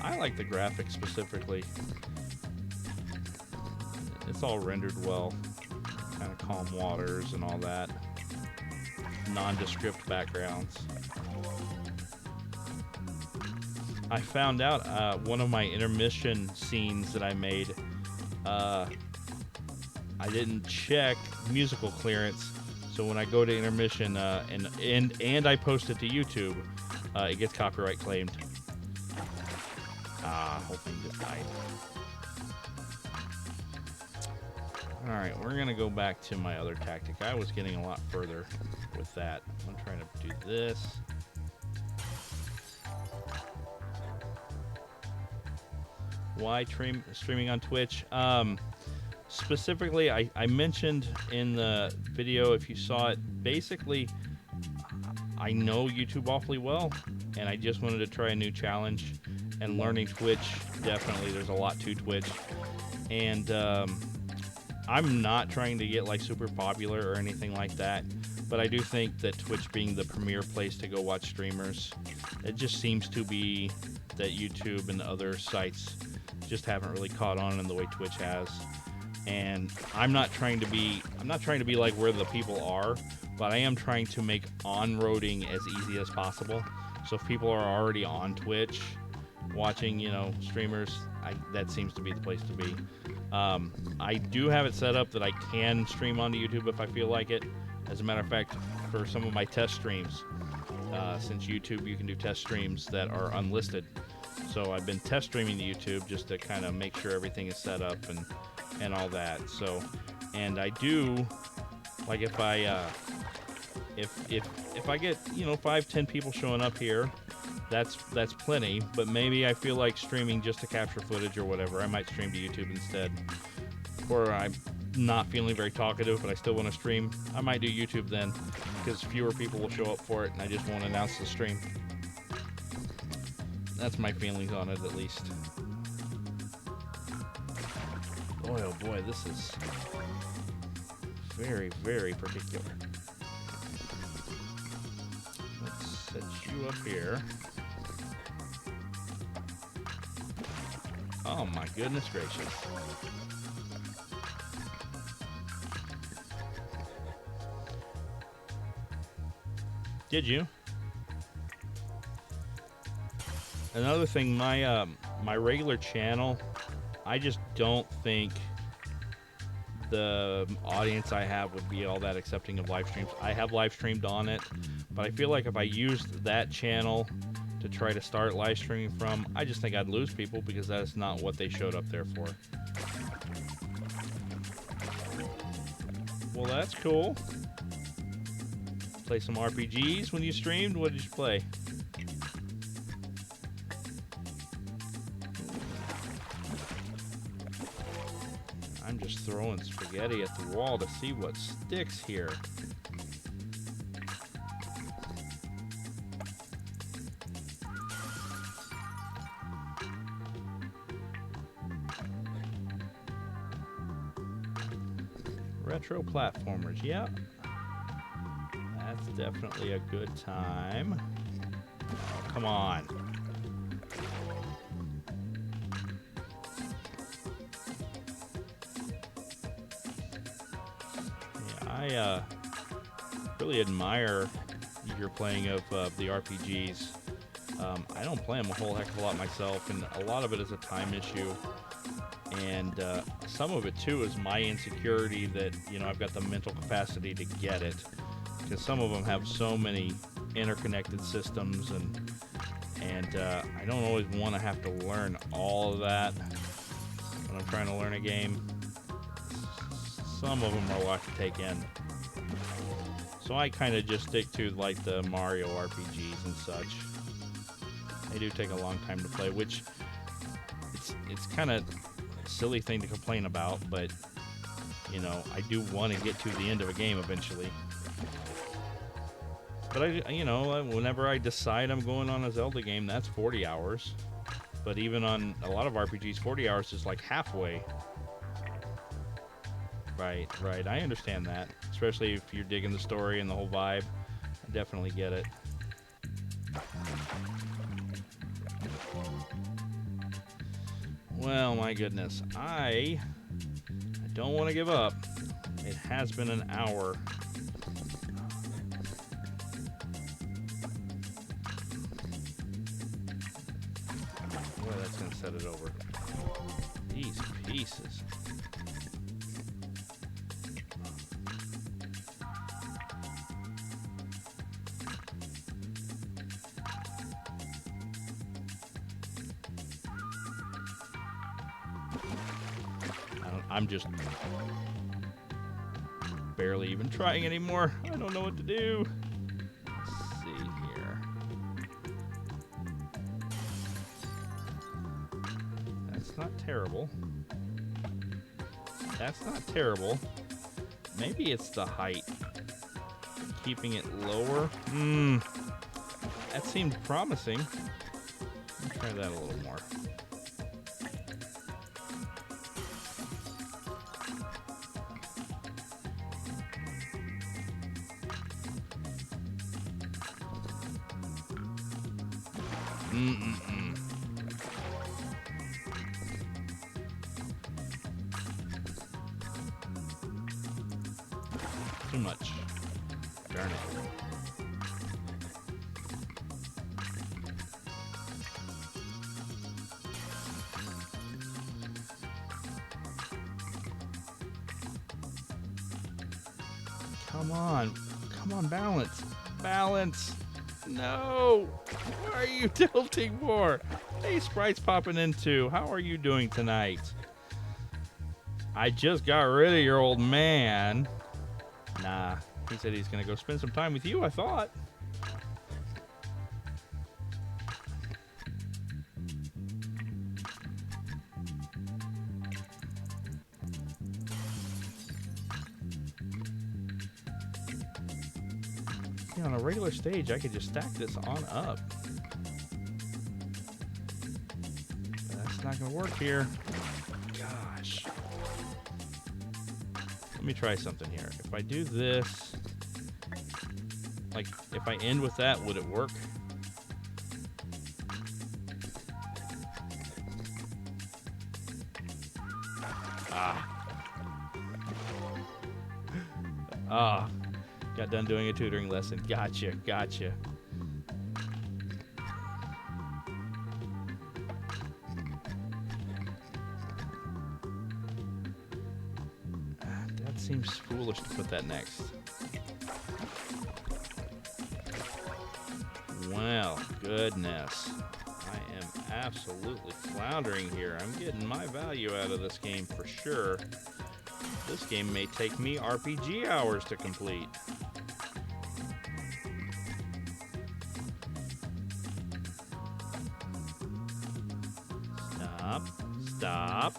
Speaker 1: I like the graphics specifically. It's all rendered well. Kind of calm waters and all that. Nondescript backgrounds. I found out one of my intermission scenes that I made, I didn't check musical clearance, so when I go to intermission and I post it to YouTube, it gets copyright claimed. Whole thing just died. Alright, we're gonna go back to my other tactic. I was getting a lot further with that. I'm trying to do this. Why streaming on Twitch? Specifically, I mentioned in the video, if you saw it, basically, I know YouTube awfully well, and I just wanted to try a new challenge. And learning Twitch, definitely, there's a lot to Twitch. And I'm not trying to get like super popular or anything like that, but I do think that Twitch being the premier place to go watch streamers, it just seems to be that YouTube and other sites just haven't really caught on in the way Twitch has. And I'm not trying to be like where the people are, but I am trying to make on-roading as easy as possible. So if people are already on Twitch watching, streamers, that seems to be the place to be. I do have it set up that I can stream onto YouTube if I feel like it. As a matter of fact, for some of my test streams, since YouTube, you can do test streams that are unlisted. So I've been test streaming to YouTube just to kind of make sure everything is set up and all that. So, and I do, like if I get 5-10 people showing up here, that's plenty. But maybe I feel like streaming just to capture footage or whatever, I might stream to YouTube instead. Or I'm not feeling very talkative, but I still want to stream, I might do YouTube then, because fewer people will show up for it, and I just won't announce the stream. That's my feelings on it, at least. Boy, oh boy, this is very, very particular. Let's set you up here. Oh my goodness gracious. Did you? Another thing, my regular channel, I just don't think the audience I have would be all that accepting of live streams. I have live streamed on it, but I feel like if I used that channel to try to start live streaming from, I just think I'd lose people because that's not what they showed up there for. Well, that's cool. Play some RPGs when you streamed? What did you play? I'm just throwing spaghetti at the wall to see what sticks here. Retro platformers, yeah. That's definitely a good time. Oh, come on. Yeah, I really admire your playing of the RPGs. I don't play them a whole heck of a lot myself, and a lot of it is a time issue. And some of it, too, is my insecurity that, I've got the mental capacity to get it. Because some of them have so many interconnected systems, and I don't always want to have to learn all of that when I'm trying to learn a game. Some of them are a lot to take in. So I kind of just stick to, like, the Mario RPGs and such. They do take a long time to play, which it's kind of a silly thing to complain about, but, I do want to get to the end of a game eventually. But whenever I decide I'm going on a Zelda game, that's 40 hours. But even on a lot of RPGs, 40 hours is like halfway. Right. I understand that. Especially if you're digging the story and the whole vibe. I definitely get it. Well, my goodness. I don't want to give up. It has been an hour. Boy, that's going to set it over. These pieces. I'm just barely even trying anymore. I don't know what to do. Let's see here. That's not terrible. That's not terrible. Maybe it's the height. Keeping it lower. That seemed promising. Let's try that a little more. Too much. Darn it. Come on. Come on, balance. Balance. No. Why are you tilting more? Hey, Sprite's popping in too. How are you doing tonight? I just got rid of your old man. Nah, he said he's gonna go spend some time with you, I thought. See, on a regular stage, I could just stack this on up. But that's not gonna work here. Gosh. Let me try something here. If I do this, like, if I end with that, would it work? Got done doing a tutoring lesson. Gotcha, gotcha. That seems foolish to put that next. Well, goodness. I am absolutely floundering here. I'm getting my value out of this game for sure. This game may take me RPG hours to complete. Stop. Stop.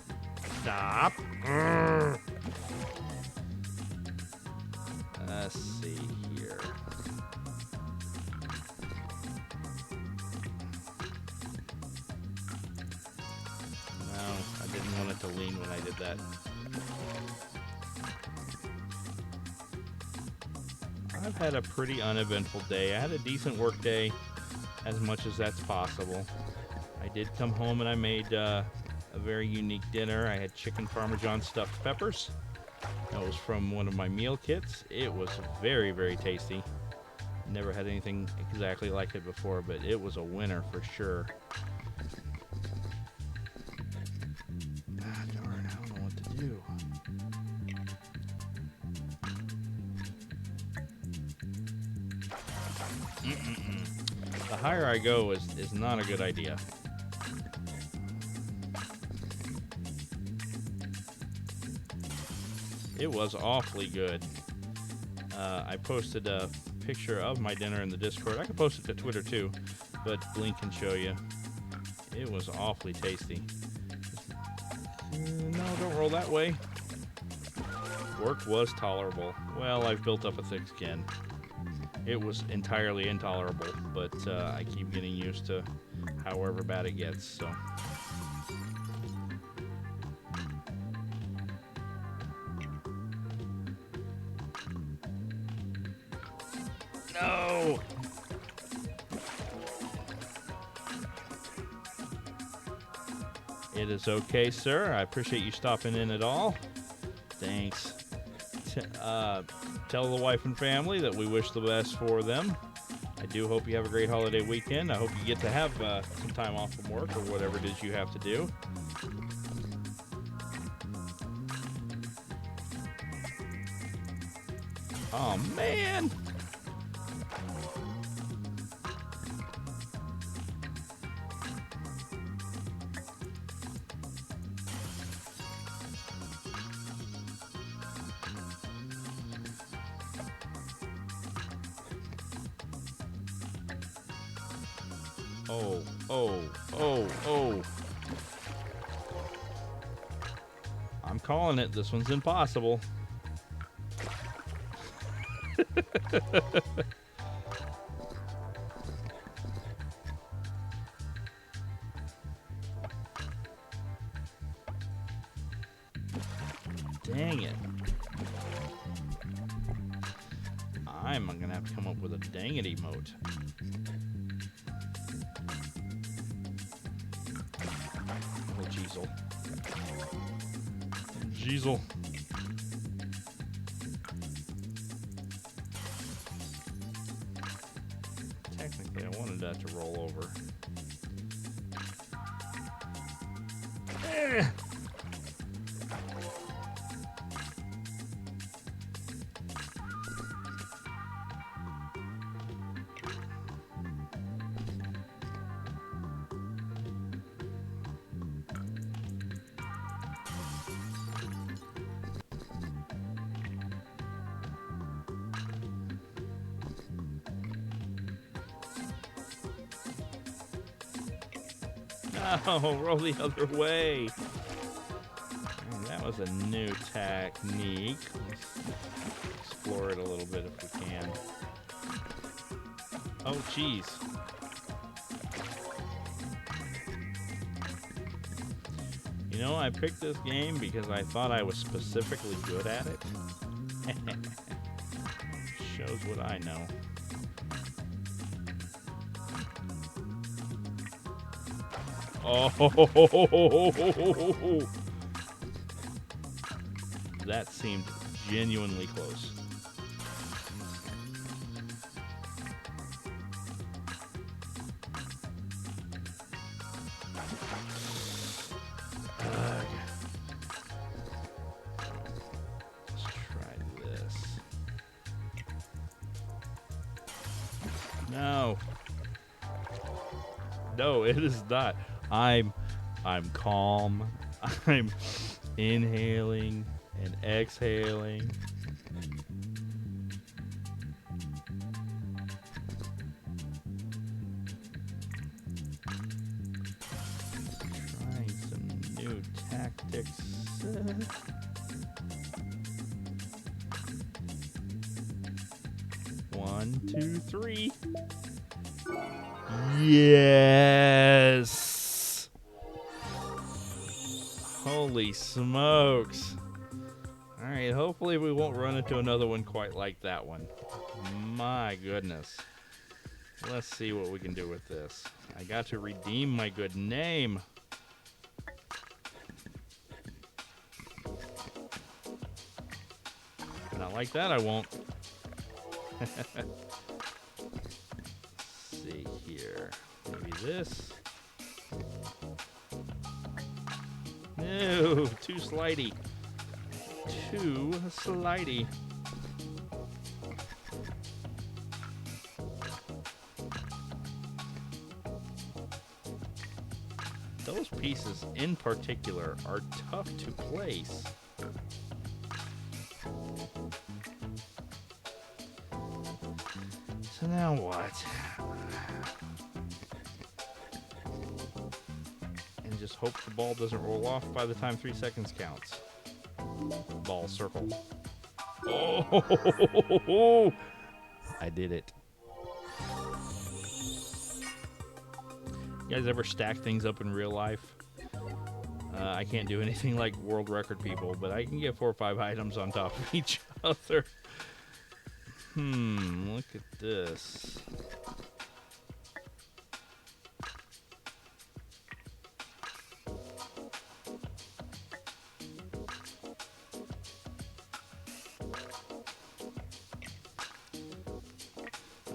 Speaker 1: Stop. Urgh. Let's see here. No, I didn't want it to lean when I did that. I've had a pretty uneventful day. I had a decent work day, as much as that's possible. I did come home and I made a very unique dinner. I had chicken parmesan stuffed peppers. That was from one of my meal kits. It was very, very tasty. Never had anything exactly like it before, but it was a winner for sure. Ah, darn, I don't know what to do. The higher I go is not a good idea. It was awfully good. I posted a picture of my dinner in the Discord. I could post it to Twitter too, but Blink can show you. It was awfully tasty. No, don't roll that way. Work was tolerable. Well, I've built up a thick skin. It was entirely intolerable, but I keep getting used to however bad it gets, so. No! It is okay, sir. I appreciate you stopping in at all. Thanks. Tell the wife and family that we wish the best for them. I do hope you have a great holiday weekend. I hope you get to have some time off from work or whatever it is you have to do. Oh, man. Oh, oh, oh, oh. I'm calling it. This one's impossible. Dang it. I'm going to have to come up with a dang it emote. Oh, Jeezel. Jeezel. Technically, I wanted that to roll over. Eh. No, roll the other way. And that was a new technique. Let's explore it a little bit if we can. Oh, jeez. You know, I picked this game because I thought I was specifically good at it. Shows what I know. Oh, that seemed genuinely close. Let's try this. No. No, it is not. I'm calm. I'm inhaling and exhaling. Trying some new tactics. 1, 2, 3. Yes. Holy smokes. All right, hopefully we won't run into another one quite like that one. My goodness. Let's see what we can do with this. I got to redeem my good name. Not like that, I won't. Let's see here. Maybe this. No, too slidey. Too slidey. Those pieces in particular are tough to place. So now what? And just hope the ball doesn't roll off by the time 3 seconds counts. Ball circle. Oh! I did it. You guys ever stack things up in real life? I can't do anything like world record people, but I can get 4 or 5 items on top of each other. Look at this.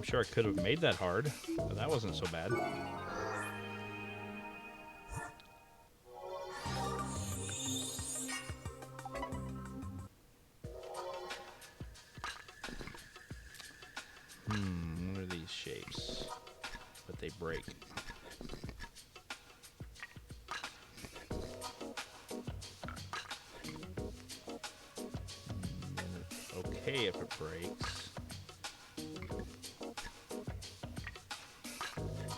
Speaker 1: sure I could have made that hard, but that wasn't so bad. What are these shapes? But they break. Okay if it breaks.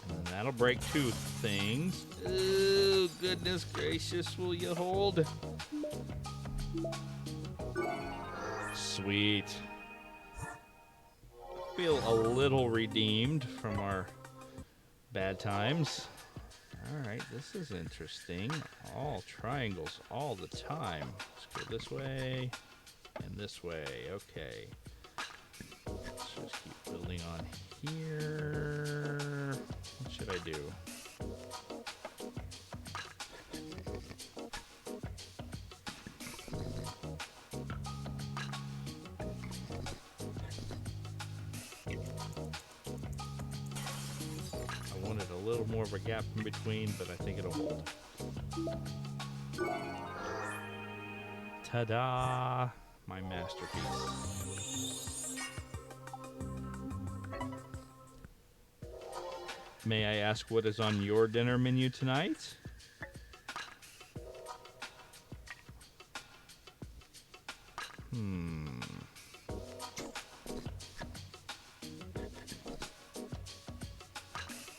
Speaker 1: And that'll break two things. Oh, goodness gracious, will you hold? Sweet. Feel a little redeemed from our bad times. Alright, this is interesting. All triangles all the time. Let's go this way and this way. Okay. Let's just keep building on here. What should I do? I wanted a little more of a gap in between, but I think it'll hold. Ta-da! My masterpiece. May I ask what is on your dinner menu tonight?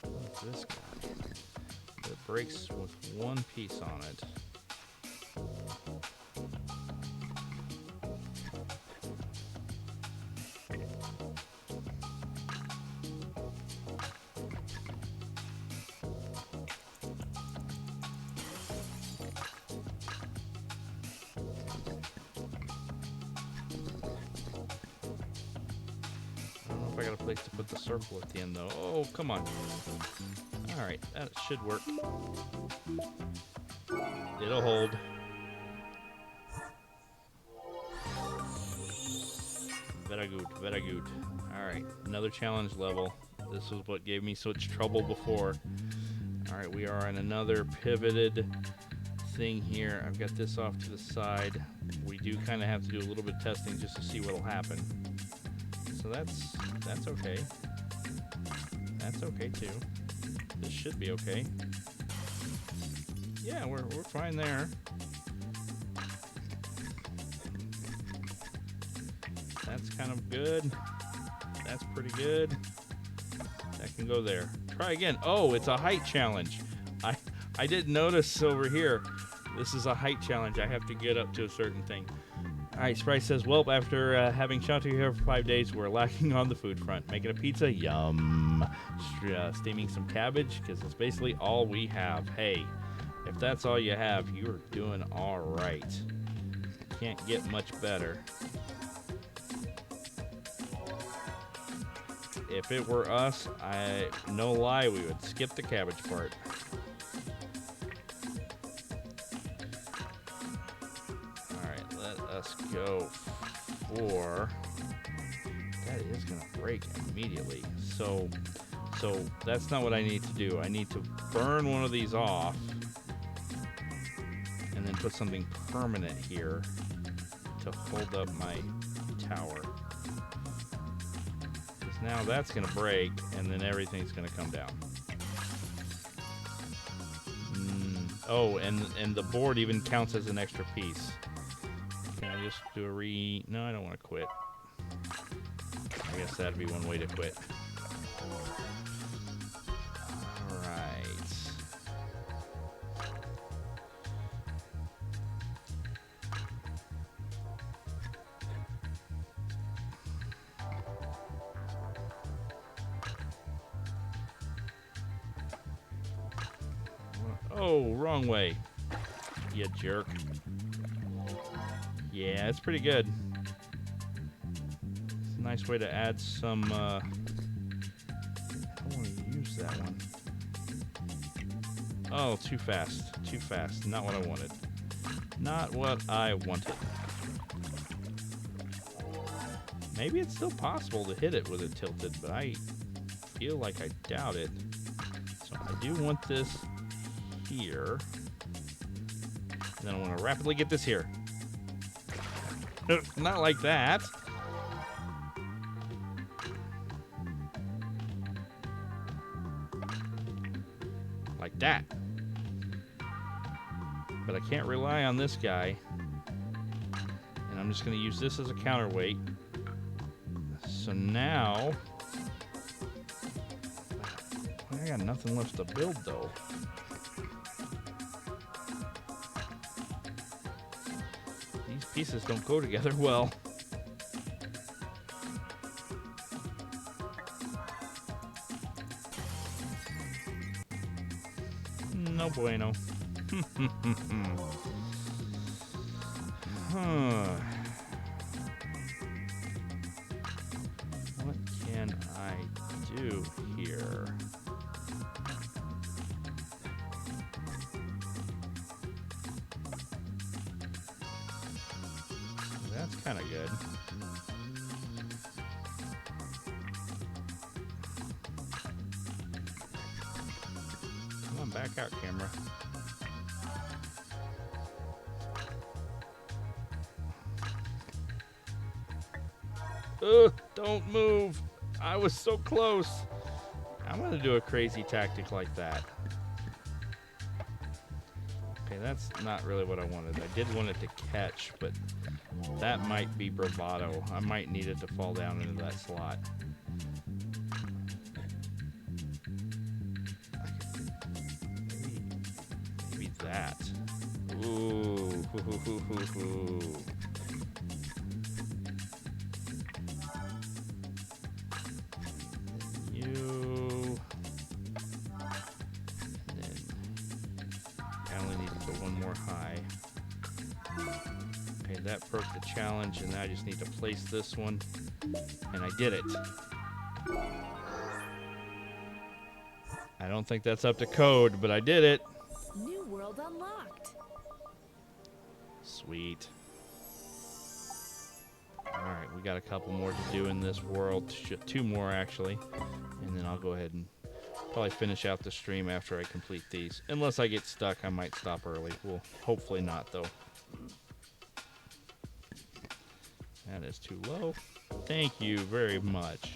Speaker 1: What's this guy? It breaks with one piece on it. I got a place to put the circle at the end, though. Oh, come on. Alright, that should work. It'll hold. Very good, very good. Alright, another challenge level. This was what gave me such trouble before. Alright, we are on another pivoted thing here. I've got this off to the side. We do kind of have to do a little bit of testing just to see what'll happen. So that's okay. That's okay too. This should be okay. Yeah, we're fine there. That's kind of good. That's pretty good. That can go there. Try again. Oh, it's a height challenge. I didn't notice over here. This is a height challenge. I have to get up to a certain thing. All right, Sprite says, well, after having shelter here for 5 days, we're lacking on the food front. Making a pizza, yum. Steaming some cabbage, because it's basically all we have. Hey, if that's all you have, you're doing all right. Can't get much better. If it were us, no lie, we would skip the cabbage part. Let's go for that is gonna break immediately. So that's not what I need to do. I need to burn one of these off and then put something permanent here to hold up my tower. Because now that's gonna break and then everything's gonna come down. Oh, and the board even counts as an extra piece. Can I just do a No, I don't want to quit. I guess that'd be one way to quit. Alright. Oh, wrong way. You jerk. Yeah, it's pretty good. It's a nice way to add some, I don't want to use that one. Oh, too fast. Too fast. Not what I wanted. Not what I wanted. Maybe it's still possible to hit it with it tilted, but feel like I doubt it. So I do want this here. And then I want to rapidly get this here. Not like that. Like that. But I can't rely on this guy. And I'm just going to use this as a counterweight. So now... I got nothing left to build, though. These pieces don't go together well. No bueno. What can I do here? That's kind of good. Come on, back out, camera. Ugh, don't move. I was so close. I'm going to do a crazy tactic like that. Okay, that's not really what I wanted. I did want it to catch, but that might be bravado. I might need it to fall down into that slot. Maybe that. Ooh. You. And then I only need to go one more high. Okay, that broke the challenge, and now I just need to place this one. And I did it. I don't think that's up to code, but I did it.
Speaker 2: New world unlocked.
Speaker 1: Sweet. Alright, we got a couple more to do in this world. Two more, actually. And then I'll go ahead and probably finish out the stream after I complete these. Unless I get stuck, I might stop early. Well, hopefully not, though. That is too low. Thank you very much.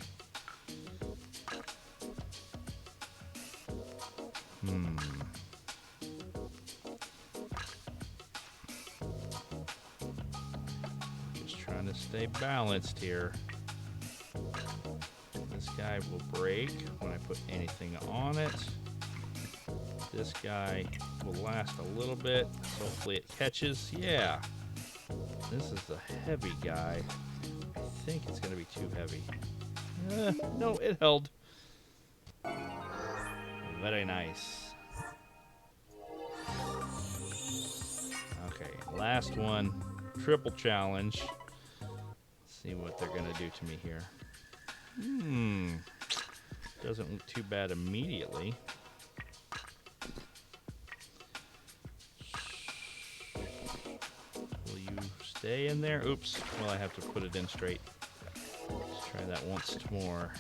Speaker 1: Just trying to stay balanced here. This guy will break when I put anything on it. This guy will last a little bit, so hopefully it catches. Yeah. This is the heavy guy. I think it's going to be too heavy. No, it held. Very nice. Okay, last one. Triple challenge. Let's see what they're going to do to me here. Doesn't look too bad immediately. Will you stay in there? Oops. Well, I have to put it in straight. Let's try that once more.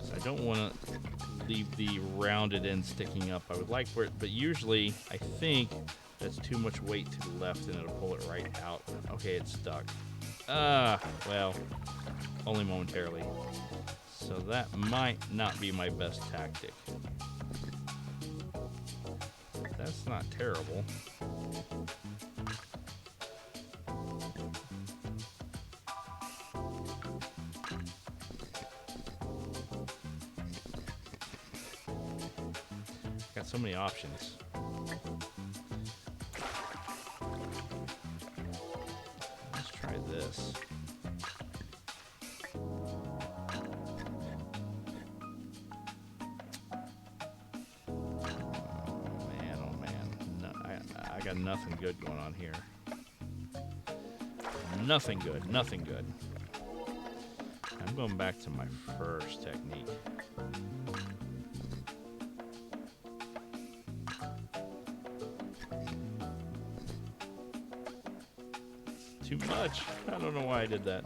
Speaker 1: So I don't want to leave the rounded end sticking up. I would like for it, but usually I think that's too much weight to the left and it'll pull it right out. Okay, it's stuck. Well, only momentarily. So that might not be my best tactic. That's not terrible. Got so many options. Let's try this. I got nothing good going on here. Nothing good, nothing good. I'm going back to my first technique. Too much. I don't know why I did that.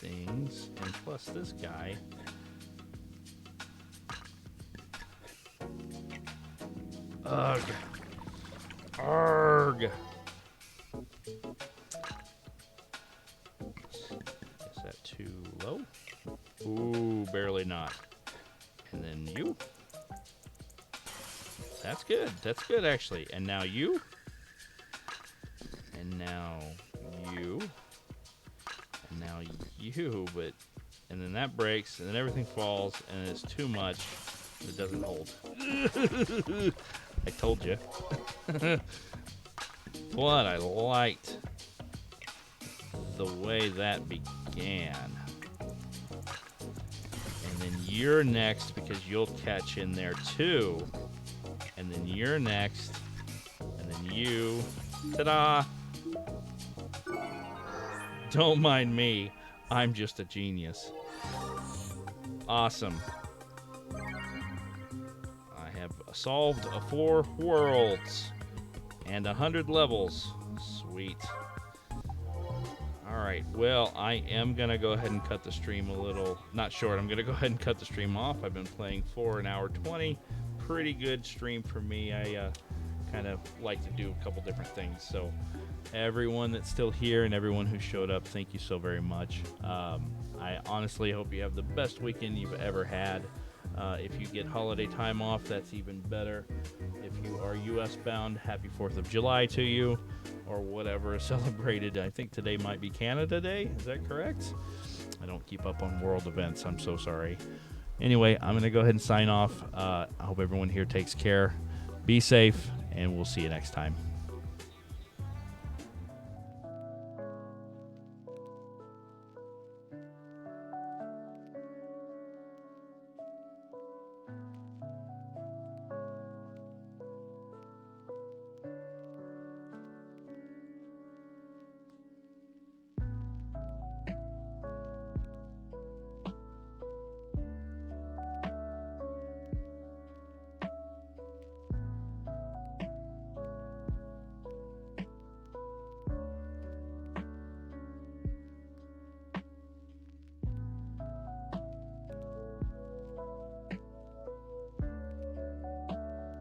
Speaker 1: things, and plus this guy. Ugh. Arg. Is that too low? Ooh, barely not. And then you. That's good. That's good, actually. And now you. And now you. And now you. But, and then that breaks, and then everything falls, and it's too much. It doesn't hold. I told you. But I liked the way that began. And then you're next because you'll catch in there too. And then you're next. And then you. Ta-da! Don't mind me. I'm just a genius. Awesome. I have solved 4 worlds and 100 levels. Sweet. Alright, well, I am going to go ahead and cut the stream a little, not short, I'm going to go ahead and cut the stream off. I've been playing for an hour 20. Pretty good stream for me. I kind of like to do a couple different things. So everyone that's still here and everyone who showed up, thank you so very much. I honestly hope you have the best weekend you've ever had. If you get holiday time off, that's even better. If you are U.S. bound, happy 4th of July to you, or whatever is celebrated. I think today might be Canada Day. Is that correct? I don't keep up on world events. I'm so sorry. Anyway, I'm going to go ahead and sign off. I hope everyone here takes care. Be safe, and we'll see you next time.